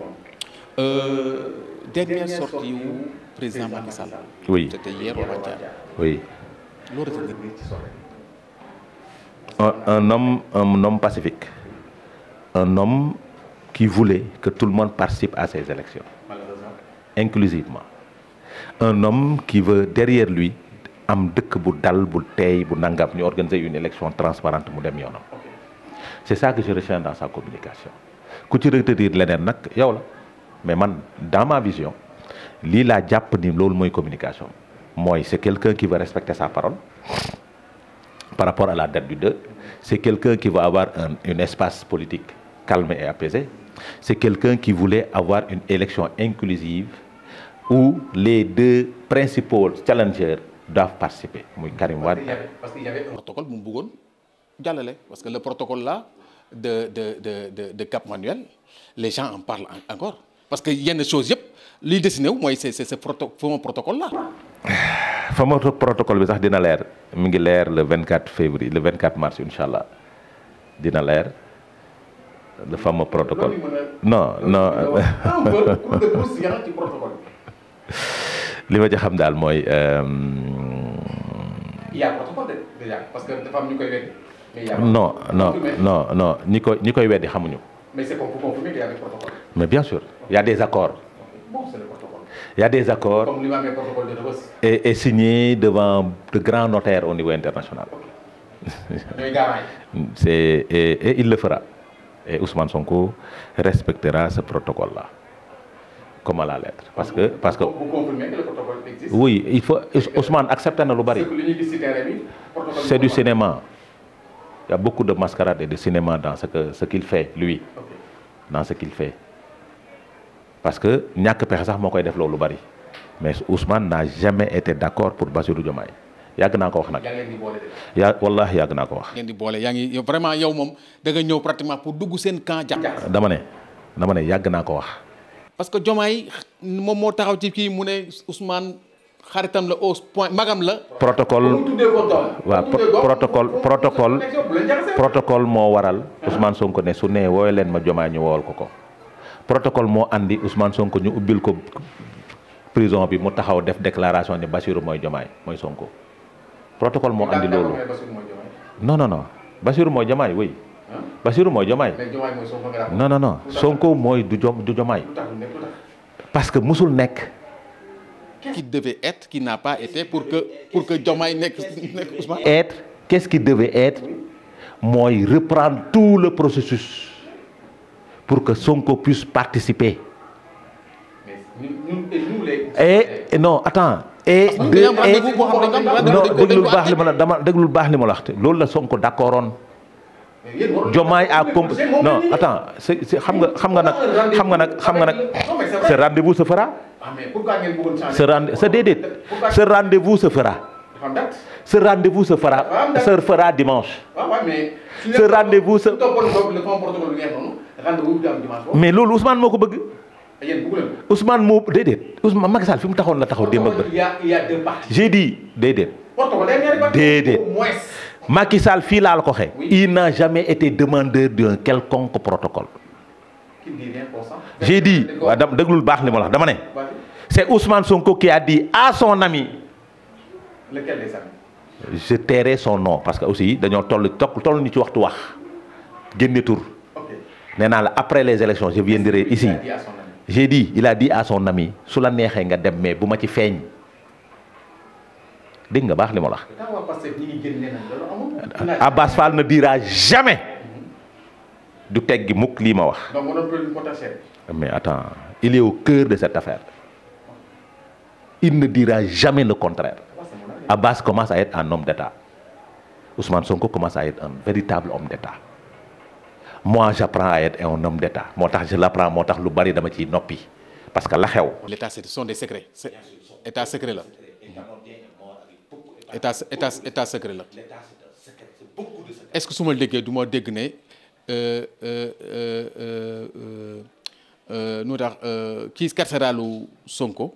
dernière sortie wu président Macky Sall. oui c'était hier ou avant-hier. oui. loolu dafa gën ci solo. un homme pacifique, un homme qui voulait que tout le monde participe à ces élections inclusivement, un homme qui veut derrière lui am dëkk bu dal bu teey bu nangam ñu organiser une élection transparente mu dem yoonam. C'est ça que je retiens dans sa communication. ku ci retenir leneen nag yow la mais man dans ma vision lii laa jàpp ni loolu mooy communication mooy c'est quelqu'un qui veut respecter sa parole par rapport à la date du 2. C'est quelqu'un qui veut avoir un espace politique calme et apaisé. C'est quelqu'un qui voulait avoir une élection inclusive où les 2 principaux challengers doivent participer muy Karim Wade. parce qu'il y avait un protocole bu mu bëggoon jàllale parce que le protocole là de Cap Manuel les gens en parlent encore parce que yenn choses yëpp liy dessiné wu mooy c'est ce protocole là. fameux protocole bi sax dina leer mi ngi leer le 24 février le 24 mars incha allah dina leer le fameux protocole. non. li ma ci xam daal mooy. il y a protocole déjà parce que dafa am ñu koy weddi. non ñi koy weddi xamuñu. mais c'est pour confirmer qu'il y a des protocoles. mais bien sûr il y a des accords. Bon, c'est le protocole. Il y a des accords. Comme l'imam et protocole de Rebeuss. Et signés devant de grands notaires au niveau international. Et il le fera. Et Ousmane Sonko respectera ce protocole-là. Comme à la lettre. Parce que vous confirmez que le protocole existe? Oui, il faut. Ousmane accepte na lu bari. C'est du cinéma. Il y a beaucoup de mascarade et de cinéma dans ce qu'il fait, lui. Okay. Dans ce qu'il fait. Parce que ñàkk pexe sax moo koy def loolu bari mais Ousmane n'a jamais été d'accord pour Bassirou Diomaye yàgg naa ko wax nag. Wallahi yàgg naa ko wax. ngeen di boole yaa ngi vraiment yow moom da nga ñëw pratiquement pour dugg seen camp jàpp. dama ne yàgg naa ko wax. parce que Diomaye moom moo taxaw ci kii mu ne Ousmane xaritam la au point magam la. protocole moo waral Ousmane Sonko ne su nee wooyu leen ma Diomaye ñu woowal ko. protocole moo andi Ousmane Sonko ñu ubbil ko prison bi mu taxaw def déclaration ne Bassirou mooy Diomaye mooy Sonko protocole moo andi loolu. non Bassirou mooy Diomaye oui. Bassirou mooy Diomaye. non Sonko mooy du Diomaye. parce que musul nekk. qui devait être qui n'a pas été pour que Diomaye nekk Ousmane. être qu'est-ce qui devait être mooy reprendre tout le processus. pour que Sonko puisse participer. Non attends. déglul baax li ma la wax loolu la Sonko d'accordoon. Diomaye a compris non attends xam nga nag ce rendez-vous se fera. Ce rendez-vous se fera dimanche. Ce rendez-vous se. mais loolu Ousmane moo ko bëgg. Ousmane moo déedéet Ousmane Macky Sall fi mu taxoon la taxaw démb ak j'ai dit déedéet. Macky Sall fii laa la ko waxee. il n'a jamais été demandeur d'un quelconque protocole. j'ai dit waaw déglul baax li ma la wax dama ne. c'est Ousmane Sonko qui a dit à son ami. Lequel des amis? Je tairai son nom parce que aussi dañoo toll ni ci waxtu wax génne tur. nee naa la après les élections je viendrai ici j'ai dit il a dit à son ami su la neexee nga dem mais bu ma ci feeñ dégg nga baax li ma la wax. Abbas Fall ne dira jamais du teggi mukk lii ma wax. mais attends il est au cœur de cette affaire il ne dira jamais le contraire. Abbas commence à être un homme d'État. Ousmane Sonko commence à être un véritable homme d'État. Moi j'apprends à être un homme d'État moo tax je l'apprends moo tax lu bari dama ciy noppi parce que la xew. l'état ce sont des secrets état secret la état secret la est-ce que su ma déggee du ma dégg ne nu tax kii carcéralu Sonko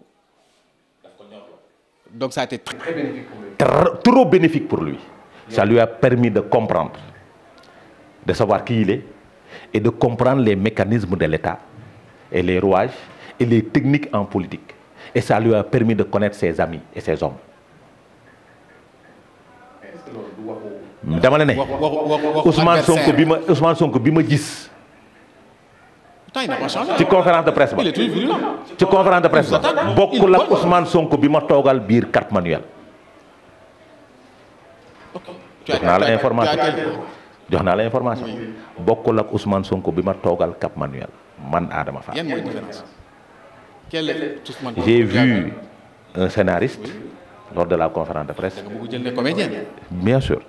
donc ça a été très bénéfique pour lui. Trop bénéfique pour lui. Ça lui a permis de comprendre, de savoir qui il est et de comprendre les mécanismes de l'État et les rouages et les techniques en politique. Et ça lui a permis de connaître ses amis et ses hommes. dama la ne Ousmane Sonko bi ma gis ci conférence de presse ba ci conférence de presse ba bokkul ak Ousmane Sonko bi ma toogal biir Cap Manuel. jox naa la information bokkul ak Ousmane Sonko bi ma toogal Cap Manuel man Adama Fall. yan mooy différence. J'ai vu un scénariste lors de la conférence de presse. da nga bëgg jël ne comédien. Bien sûr.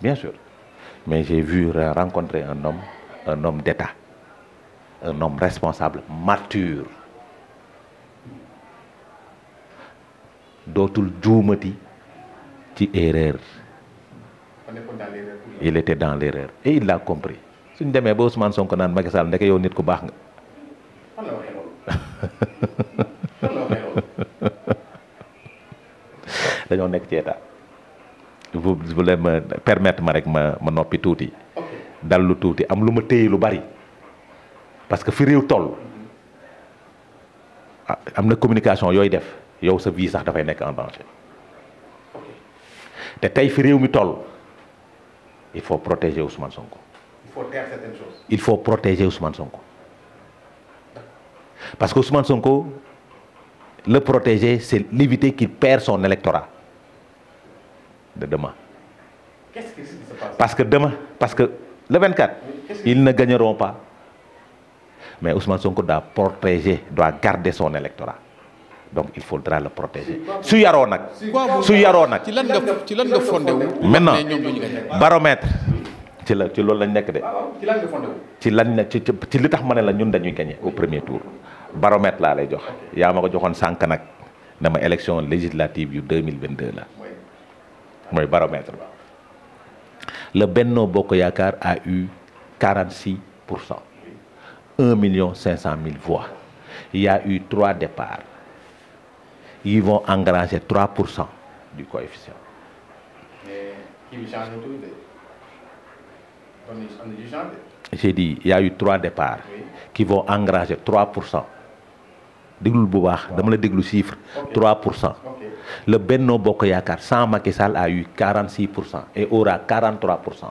Bien sûr. Mais j'ai vu rencontrer un homme d'État, un homme responsable, mature. Dootul juumati ci erreur. Il était dans l'erreur et il l'a compris. suñ demee ba Ousmane Sonko naan Macky Sall ndeke yow nit ku baax nga. dañoo nekk ci état. vous voulez me permettre ma rek ma noppi tuuti. dal lu tuuti am lu ma téye lu bari. parce que fi réew toll. am na communication yooyu def yow sa vie sax dafay nekk en danger. te tey fi réew mi toll il faut protéger Ousmane Sonko. Il faut taire certaines choses. Il faut protéger Ousmane Sonko. Parce que Ousmane Sonko, le protéger, c'est l'éviter qu'il perd son électorat de demain. Qu'est-ce qui se passe? Parce que le 24, ils ne gagneront pas. Mais Ousmane Sonko doit protéger, doit garder son électorat. Donc il faudra le protéger. Su yaroo nag. ci lan nga fondé wu. Maintenant baromètre ci loolu lañ nekk de. ci lan nga fondé wu. ci li tax ma ne la ñun dañuy gagner au premier tour. Baromètre laa lay jox. yaa ma ko joxoon sànq nag dama élection législative yu 2022 la. mooy baromètre ba. Le Benno Bokk Yaakaar a eu 46%. 1 500 000 voix. Il y a eu 3 départs. Ils vont engranger 3% du coefficient. Mais qui va changer tout J'ai dit, il y a eu 3 départs qui vont engrager 3%. Déglul bu baax dama la déglu chiffre 3%. Le Benno Bokk Yaakaar sans Macky Sall a eu 46% et aura 43%.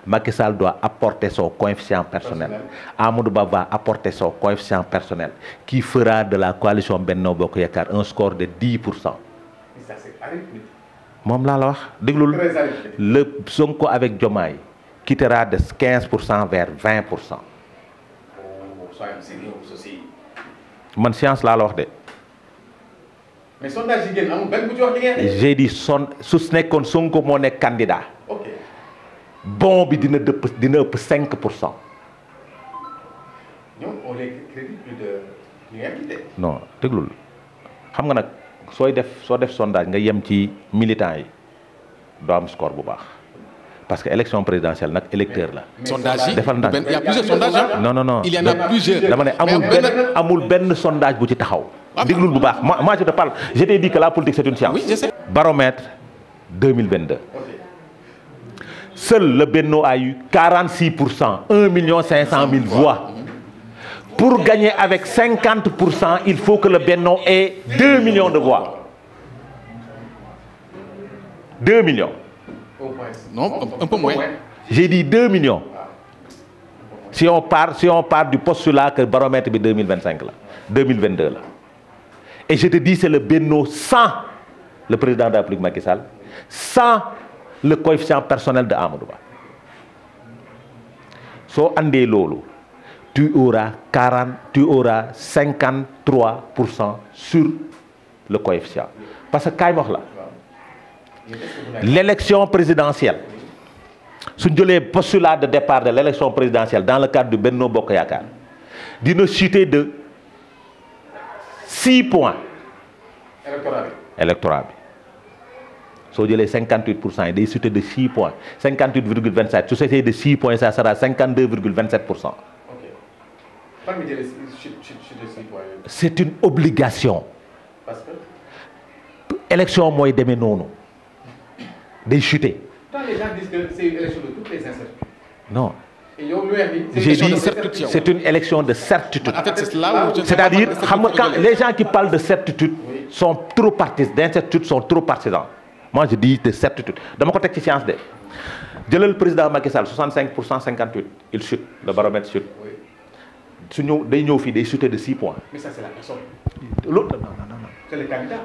Macky Sall doit apporter son coefficient personnel. Amadou Ba va apporter son coefficient personnel qui fera de la coalition Benno Bokk Yaakaar un score de 10%. moom laa la wax déglul le Sonko avec Diomaye quittera de 15% vers 20%. man science laa la wax de. mais sondage yi génn amul benn bu ci wax li ngeen. j'ai dit su nekkoon Sonko moo nekk candidat. bon bi dina ëpp 5%. ñoom on les crédit plus de li ngeen di. non déglul xam nga nag soo def sondage nga yem ci militants yi doo am score bu baax parce que élection présidentielle nag électeur la. sondage yi defal ndànk il y a plusieurs sondages. non. il y en a plusieurs. dama ne amul benn sondage bu ci taxaw. déglul bu baax moi je te parle je t'ai dit que la politique c'est une science. Oui, je sais. Baromètre 2022. Seul le Benno a eu 46%, 1 500 000 voix. Pour gagner avec 50%, il faut que le Benno ait 2 millions de voix. 2 millions. Non, un peu moins. J'ai dit 2 millions. si on part du postulat que baromètre bi 2025 la 2022 la et je te dis c'est le Benno sans le président de la République Macky Sall, sans le coefficient personnel de Amadou Ba. Soo andee loolu tu auras 53% sur le coefficient parce que kaay ma wax la l'élection présidentielle suñ jëlee postulat de départ de l'élection présidentielle dans le cadre du Benno Bokk Yaakaar dina chuter de 6 points électorat bi soo jëlee 58% yi day chuter de 6 points 58,27 su seetee de 6 points ça sera 52,27%. C'est une obligation. Parce que élection mooy demee noonu day chuter. quand les gens disent que c'est une élection de toutes les incertitudes. Non. Et yow lu weex bi J'ai dit c'est une élection de certitude. En fait, c'est là où C'est-à-dire xam nga quand les gens qui parlent de certitude sont trop partisans, d'incertitude sont trop partisans. Moi je dis de certitude dama ko teg ci science de jëlal président Macky Sall 65% 58 il chute le baromètre chute. su ñëw day ñëw fii day chuter de 6 points. Mais ça c'est la personne. L'autre non. C'est le candidat.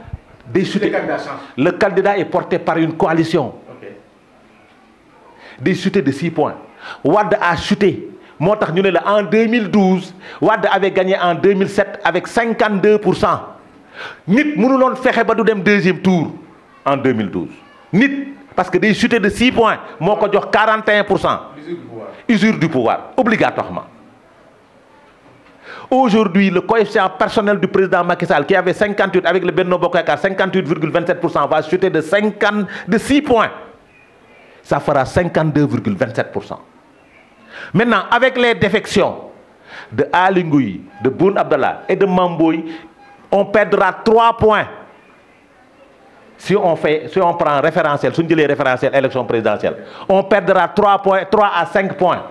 Day chuter. Le candidat change. Le candidat est porté par une coalition. OK. Day chuter de 6 points. Wade a chuté moo tax ñu ne la en 2012 Wade avait gagné en 2007 avec 52%. Nit mënuloon fexe ba du dem deuxième tour en 2012 nit parce que day chuter de 6 points moo ko jox 41%. Usure du pouvoir. Usure du pouvoir obligatoirement. Aujourd'hui, le coefficient personnel du président Macky Sall qui avait 58 avec le Benno Bokk Yakaar 58,27% va chuter de 6 points. Ça fera 52,27%. Maintenant, avec les défections de Aly Ngouille, de Boun Abdallah et de Mame Boye, on perdra 3 points. Si on prend référentiel, si on dit les référentiels élection présidentielle, on perdra 3 à 5 points.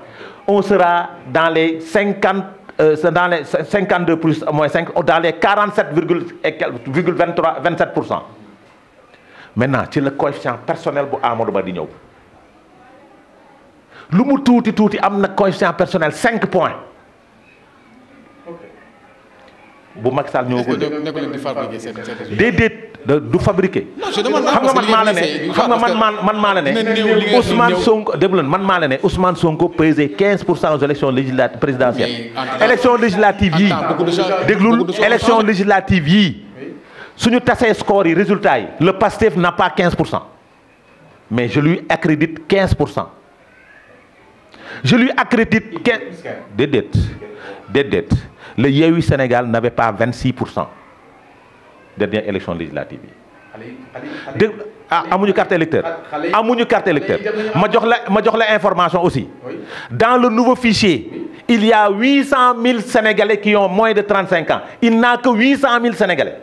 On sera dans les 52 plus moins 5, dans les 47,27%. Maintenant, c'est le coefficient personnel bu Amadou Ba di ñëw. Lu mu tuuti am na coefficient personnel 5 points. bu Macky Sall ñëw ko déedéet du fabriqué. xam nga man maa la ne Ousmane Sonko déglu man maa la ne Ousmane Sonko pesé 15% aux élections législatives présidentielles. élection législative yii déglul élection législative yii suñu tasee score yi résultat yi le PASTEF n'a pas 15%. mais je lui accrédite 15%. je lui accrédite 15. déedéet. Le Yewwi Sénégal n'avait pas 26% dernière élection législative yi. amuñu carte électeur ma jox la information aussi. Dans le nouveau fichier il y a 800 000 Sénégalais qui ont moins de 35 ans il n'a que 800 000 Sénégalais.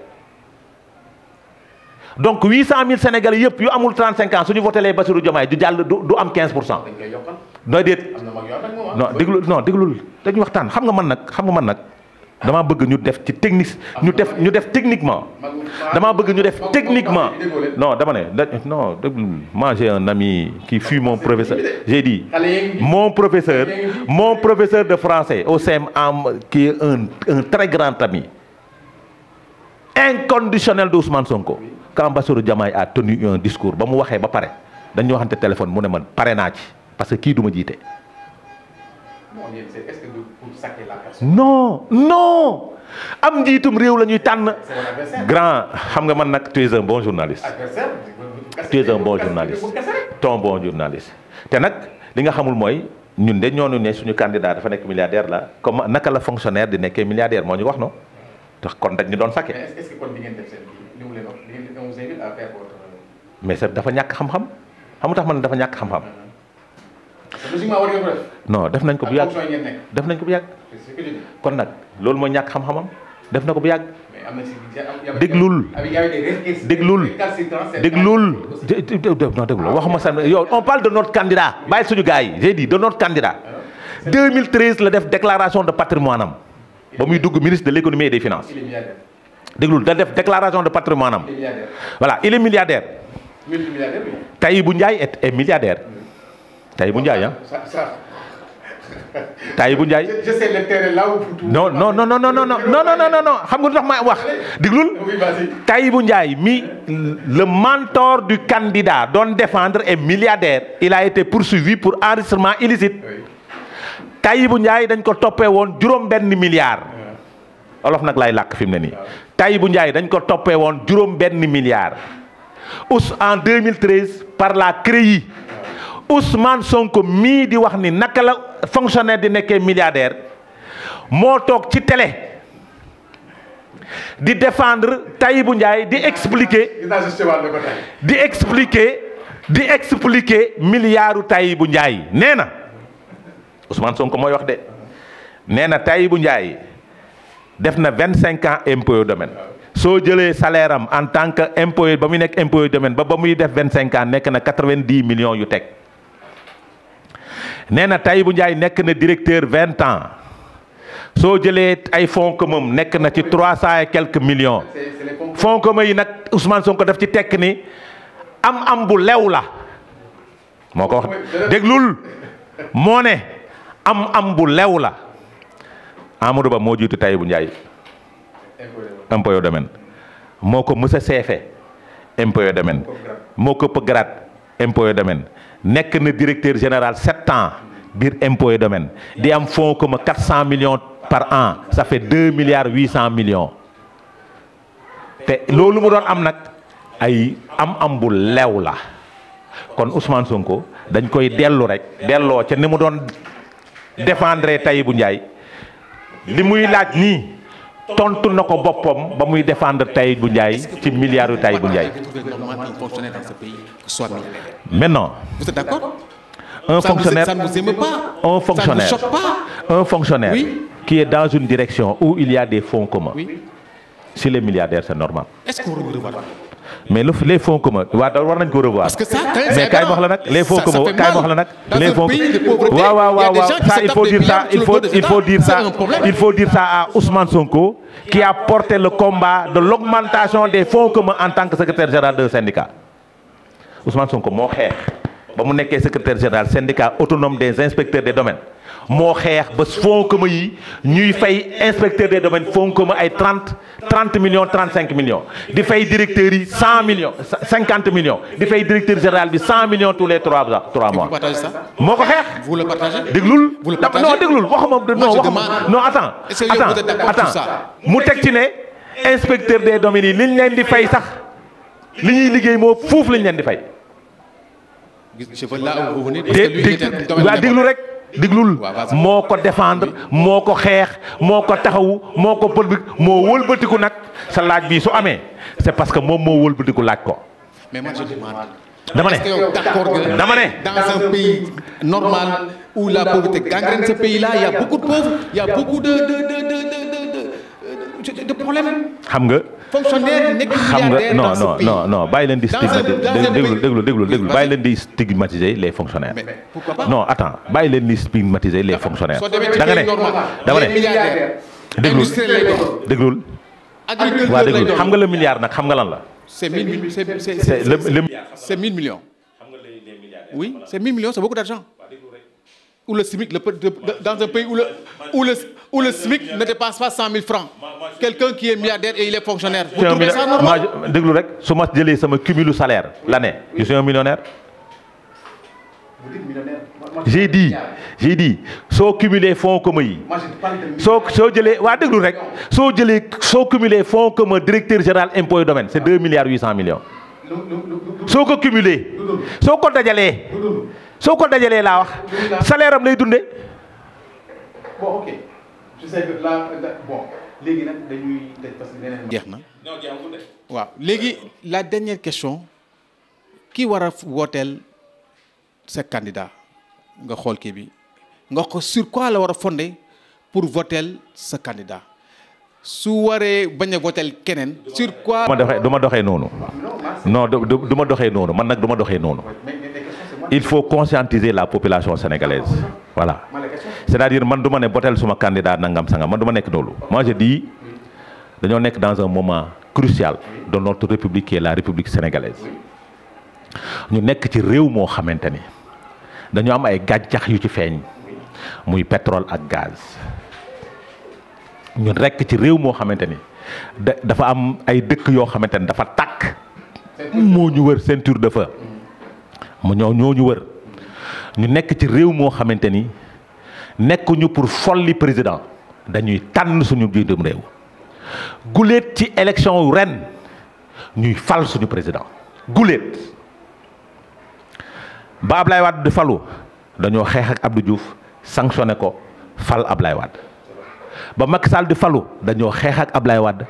Donc 800 000 Sénégalais yëpp yu amul 35 ans suñu voté Bassirou Diomaye du jàll du am 15%. nooy déet non déglul dañu waxtaan xam nga man nag dama bëgg ñu def ci technique ñu def techniquement dama bëgg ñu def techniquement non dama ne non déglul moi j'ai un ami qui fut mon professeur j'ai dit mon professeur de français au CM qui est un très grand ami inconditionnel d'Ousmane Sonko quand Bassirou Diomaye a tenu un discours ba mu waxee ba pare dañu waxante téléphone mu ne man pare naa ci parce que kii du ma jiite. non am njiitum réew la ñuy tànn. grand xam nga man nag tu es un bon journaliste. ton bon journaliste. te nag li nga xamul mooy ñun de ñoonu ne suñu candidat dafa nekk milliardaire la comme naka la fonctionnaire di nekkee milliardaire moo ñu wax no tax kon dañ ñu doon sakke. est-ce que kon di ngeen def seen li mu leen wax on vous invite à faire votre. mais ça dafa ñàkk xam-xam xamu tax man dafa ñàkk xam-xam. logiquement war ngeen ko def. non def nañ ko bu yàgg def nañ ko bu yàgg. kon nag loolu mooy ñàkk xam-xamam def na ko bu yàgg. déglul waxuma sa yow on parle de notre candidat bàyyi suñu gars yi j'ai dit de notre candidat 2013 la def déclaration de patrimoine am ba muy dugg ministre de l'économie et des finances. déglul da def déclaration de patrimoine am. voilà il est milliardaire. Tahibou Ndiaye est milliardaire. Tahibou Ndiaye Tahibou Ndiaye. Je sais le terrain là où tout. non non non non non non non non non non xam nga lu tax ma wax diglul. Tahibou Ndiaye mi le mentor du candidat doon défendre est milliardaire. Il a été poursuivi pour enregistrement illicite. Tahibou Ndiaye dañ ko toppee woon juróom-benn milliard. olof nag lay làkk fi mu ne nii. Tahibou Ndiaye dañ ko toppee woon juróom-benn milliard. En 2013 par la CREI. Ousmane Sonko mii di wax ni naka la fonctionnaire di nekkee milliardaire moo toog ci télé di défendre Tahibou Ndiaye di expliquer milliardu Tahibou Ndiaye nee na Ousmane Sonko mooy wax de nee na Tahibou Ndiaye def na 25 ans impôt domaine soo jëlee salaire am en tant que impôt ba muy nekk impôt domaine ba muy def 25 ans nekk na 90 millions yu teg. nee na Tahibou Ndiaye nekk na directeur 20 ans soo jëlee ay fonds commun nekk na ci 300 et quelques millions fonds commun yi nag Ousmane Sonko def ci tekk ni am bu lew la moo ko wax déglul moo ne am bu lew la Amadou Ba moo jiitu Tahibou Ndiaye impôt domaine moo ko mës a seefe impôt domaine moo ko ëpp grade impôt domaine nekk na directeur général 7 ans biir impôt et domaine di am fonds comme 400 millions par an ça fait 2 milliards 800 millions te loolu mu doon am nag ay am bu lew la kon Ousmane Sonko dañ koy delloo ca ni mu doon défendre Tahibou Ndiaye li muy laaj nii tontu na ko boppam ba muy défendre Tahibou Ndiaye ci milliards yu Tahibou Ndiaye. Maintenant, vous êtes d'accord? Un fonctionnaire, ça ne vous émeut pas? Un fonctionnaire, ça ne vous choque pas? Un fonctionnaire oui? Qui est dans une direction où il y a des fonds communs. Oui. Si les milliardaires, c'est normal. Est-ce qu'on revoit? Mais les fonds communs, war nañ ko revoir. Parce que ça, mais kaay wax la nag les fonds communs kaay wax la nag les fonds ça il faut dire ça à Ousmane Sonko qui a porté le combat de l'augmentation des fonds communs en tant que secrétaire général d'un syndicat. Ousmane Sonko moo xeex ba mu nekkee secrétaire général syndicat autonome des inspecteurs des domaines moo xeex ba fonds communs yi ñuy fay inspecteur des domaines fonds communs ay 30 millions 35 millions di fay directeurs yi 100 millions 50 millions di fay directeur général bi 100 millions tous les 3 mois. Vous partagez ça? moo ko xeex. Vous le partagez? déglul Vous le partagez? non déglul waxuma non attends mu teg ci ne inspecteur des domaines yi liñ leen di fay sax li ñuy liggéey moo fuuf lañ leen di fay. Je veux là où vous venez. waa déglu rek déglul moo ko défendre moo ko xeex moo ko taxawu moo ko pël moo wëlbatiku nag sa laaj bi su amee c'est parce que moom moo wëlbatiku laaj ko. Mais moi je demande. dama ne est-ce que yow d'accord que dama ne dans un pays normal où la pauvreté gangrène ce pays-là il y a beaucoup de pauvres il y a beaucoup de problèmes. xam nga. fonctionnaire nekk milliardaire dans ce pays. non bàyyi leen di déglu bàyyi leen di stigmatiser les fonctionnaires. Mais pourquoi pas? Non attends bàyyi leen di stigmatiser les fonctionnaires. da nga ne dama ne déglul waaw déglul xam nga le milliard nag xam nga lan la. c'est 1000 millions. C'est 1000 millions. Oui, c'est 1000 millions, c'est beaucoup d'argent. Ou le SMIC, dans un pays où le SMIC ne dépasse pas 100 000 francs. Quelqu'un qui est milliardaire et il est fonctionnaire. Vous trouvez ça normal? déglu rek su ma jëlee sama cumulu salaire l'année je suis un millionnaire. Vous dites millionnaire. J'ai dit soo cumulé fonds communs yi. soo jëlee waa déglu rek soo cumulé fonds communs directeur général impôt et domaine c'est 2 milliards 800 millions. soo ko cumulé soo ko dajalee laa wax salaire am lay dundee. Bon ok je sais que là bon léegi nag dañuy tëj parce que neneen jeex na waaw léegi la dernière question ki war a wooteel sa candidat nga xool kii bi nga ko sur quoi la war a fonder pour voter sa candidat su waree bañ a voter keneen sur quoi. du ma doxee noonu. non du ma doxee noonu man nag du ma doxee noonu. Il faut conscientiser la population sénégalaise. Voilà. C'est-à-dire man du ma ne voter suma candidat nangam sangam man du ma nekk loolu. Moi je dis dañoo nekk dans un moment crucial de notre république qui est la république sénégalaise. ñu nekk ci réew moo xamante ni dañoo am ay gàncax yu ci feeñ muy pétrole ak gaz ñun rekk ci réew moo xamante ni dafa am ay dëkk yoo xamante ni dafa tàkk moo ñu wër ceinture de feu mu ñoo ñu wër ñu nekk ci réew moo xamante ni nekkuñu pour folli président dañuy tànn suñu njiitum réew guléet ci élection ren ñuy fal suñu président guléet ba Ablaye Wade di falu dañoo xeex ak Abdou Diouf sanctionné ko fal Ablaye Wade ba Macky Sall di falu dañoo xeex ak Ablaye Wade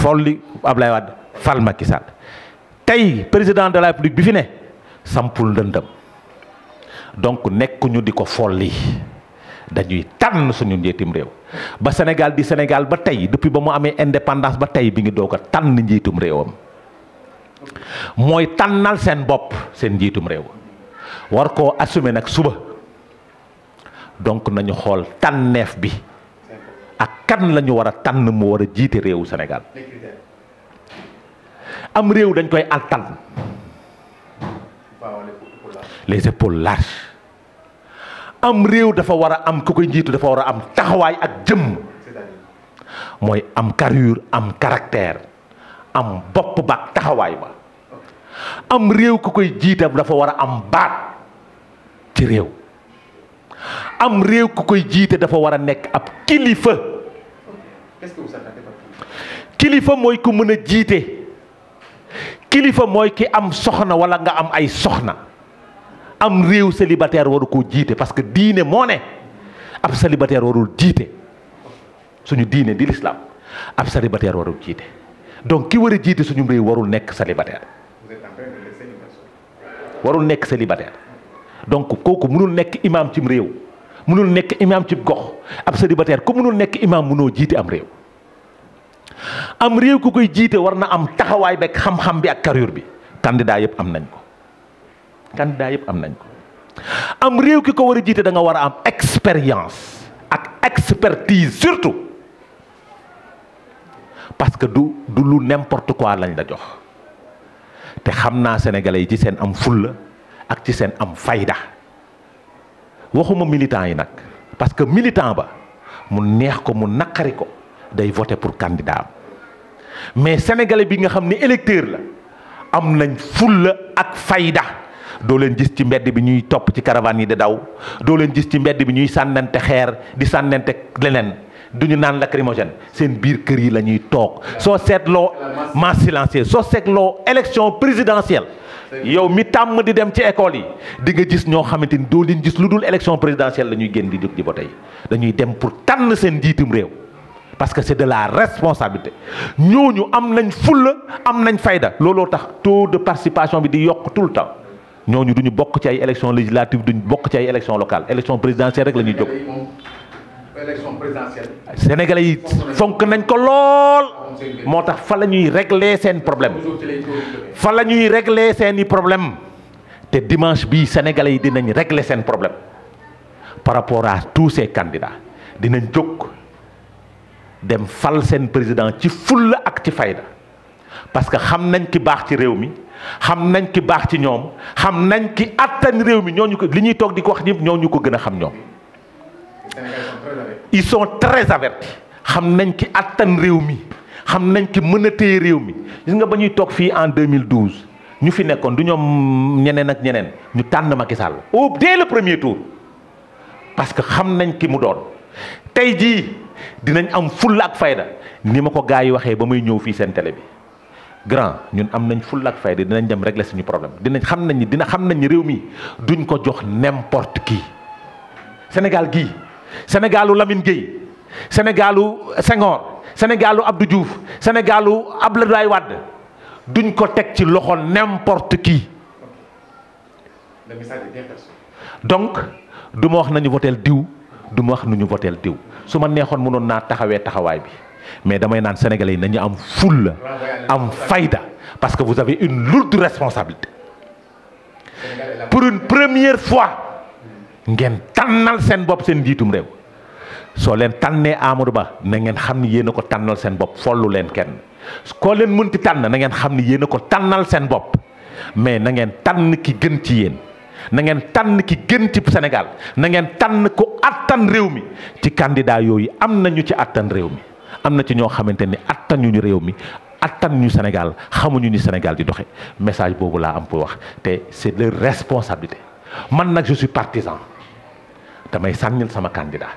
folli Ablaye Wade fal Macky Sall tey président de la République bi fi ne sampul ndëndëm donc nekkuñu di ko folli dañuy tànn suñu njiitum réew ba Sénégal di Sénégal ba tey depuis ba mu amee indépendance ba tey bi ngi doog a tànn njiitum réewam mooy tànnal seen bopp seen njiitum réew war koo assumer nag suba donc nañu xool tànneef bi ak kan la ñu war a tànn mu war a jiite réewu Sénégal am réew dañ koy altan les épaules larges am réew dafa war a am ku koy njiitu dafa war a am taxawaay ak jëmm mooy am carrure am caractère am bopp ba ak taxawaay ba am réew ku koy jiitam dafa war a am baat ci réew am réew ku koy jiite dafa war a nekk ab kilifa kilifa mooy ku mën a jiite kilifa mooy ki am soxna walla nga am ay soxna am réew célibataire waru koo jiite parce que diine moo ne ab célibataire warul jiite suñu diine di l'islam ab célibataire warul jiite donc ki war a jiite suñu réew warul nekk célibataire warul nekk célibataire donc kooku mënul nekk imam cim réew mënul nekk imam cib gox ab célibataire ku mënul nekk imam mënoo jiite am réew ku koy jiite war na am taxawaay beeg xam-xam bi ak carrure bi candidat yëpp am nañ ko am réew ki ko war a jiite da nga war a am expérience ak expertise surtout parce que du lu n'importe quoi lañ la jox te xam naa sénégalais yi ci seen am fulla ak ci seen am fayda waxuma militant yi nag parce que militant ba mu neex ko mu naqari ko day voter pour candidat am mais sénégalais bi nga xam ni électeur la am nañ fulla ak fayda doo leen gis ci mbedd bi ñuy topp ci caravane yi di daw doo leen gis ci mbedd bi ñuy sànnante xeer di sànnante leneen duñu naan lacrymogène seen biir kër yi la ñuy toog soo seetloo masse silencieuse soo seetloo élection présidentielle yow mi tàmm di dem ci école yi di nga gis ñoo xamante ni doo leen gis lu dul élection présidentielle la ñuy génn di jóg di voter dañuy dem pour tànn seen njiitum réew parce que c'est de la responsabilité ñooñu am nañ fulla am nañ fayda looloo tax taux de participation bi di yokk tout le temps ñooñu duñu bokk ci ay élection législative duñu bokk ci ay élection locale élection présidentielle rek la ñuy jóg. élection présidentielle. Sénégalais yi fonk nañ ko lool moo tax fa la ñuy régler seen problème fa la ñuy régler seeni problème te dimanche bii Sénégalais yi dinañ régler seen problème par rapport à tous ces candidats dinañ jóg dem fal seen président ci fulla ak ci fayda parce que xam nañ ki baax ci réew mi xam nañ ki baax ci ñoom xam nañ ki attan réew mi ñooñu ko li ñuy toog di ko wax ñëpp ñooñu ko gën a xam ñoom. ils sont très avertis xam nañ ki attan réew mi xam nañ ki mën a téye réew mi gis nga ba ñuy toog fii en 2012 ñu fi nekkoon du ñoom ñeneen ak ñeneen ñu tànn Macky Sall dès le premier tour parce que xam nañ ki mu doon tey jii dinañ am fulla ak fayda ni ma ko gars yi waxee ba muy ñëw fii seen télé bi grand ñun am nañ fulla ak fayda dinañ dem régler suñu problème dinañ xam nañ ni réew mi duñ ko jox n'importe qui Sénégal gii Sénégalu Lamine Gueye Sénégalu Senghor Sénégalu Abdou Diouf Sénégalu Abdoulaye Wade duñ ko teg ci loxo n'importe qui donc du ma wax nañu voteel diw du ma wax nañu voteel diw su ma neexoon mënoon naa taxawee taxawaay bi mais damay naan sénégalais yi nañu am fulla am fayda parce que vous avez une lourde responsabilité pour une première fois ngeen tànnal seen bopp seen njiitum réew soo leen tànnee Amadou Ba na ngeen xam ni yéen a ko tànnal seen bopp follu leen kenn koo leen mënti tànn na ngeen xam ni yéen a ko tànnal seen bopp mais na ngeen tànn ki gën ci yéen na ngeen tànn ki gën ci Sénégal na ngeen tànn ko attan réew mi ci candidat yooyu am na ñu ci attan réew mi am na ci ñoo xamante ni attan ñu réew mi attan ñu Sénégal xamuñu ni Sénégal di doxe message boobu laa am pour wax te c'est leur responsabilité man nag je suis partisan damay sànnil sama candidat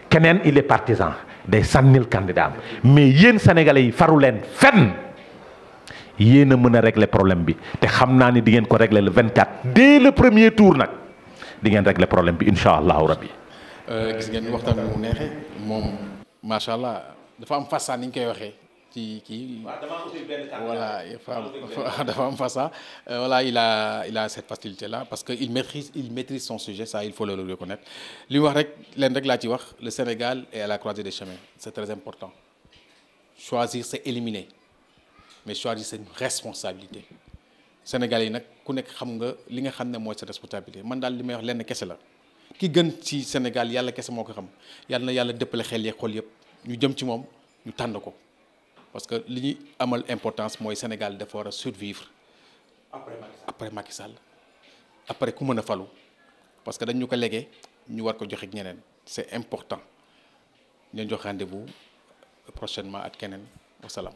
keneen il est partisan day sànnil candidat am mais yéen sénégalais yi faru leen fenn yéen a mën a régler problème bi te xam naa ni di ngeen ko régler le 24 dès le premier tour nag di ngeen régler problème bi incha allahu rabbi. gis ngeen waxtaan bi mu neexee moom macha allah dafa am façon ni ñu koy waxee ci kii. voilà dafa am façon voilà il a cette facilité là parce que il maîtrise son sujet ça il faut le reconnaître li mu wax rek leen rek laa ci wax le Sénégal est à la croisée des chemins c'est très important choisir c'est éliminer. mais choisir c'est une responsabilité Sénégal yi nag ku nekk xam nga li nga xam ne mooy sa responsabilité man daal li may wax lenn kese la ki gën ci Sénégal yàlla kese moo ko xam yàlla na yàlla dëppale xel yeeg xol yëpp ñu jëm ci moom ñu tànn ko parce que li ñuy amal importance mooy Sénégal dafa war a survivre après Macky Sall après ku mën a falu parce que dañ ñu ko légué ñu war ko joxe ak ñeneen c'est important ñu jox rendez-vous prochainement ak keneen wasalaam.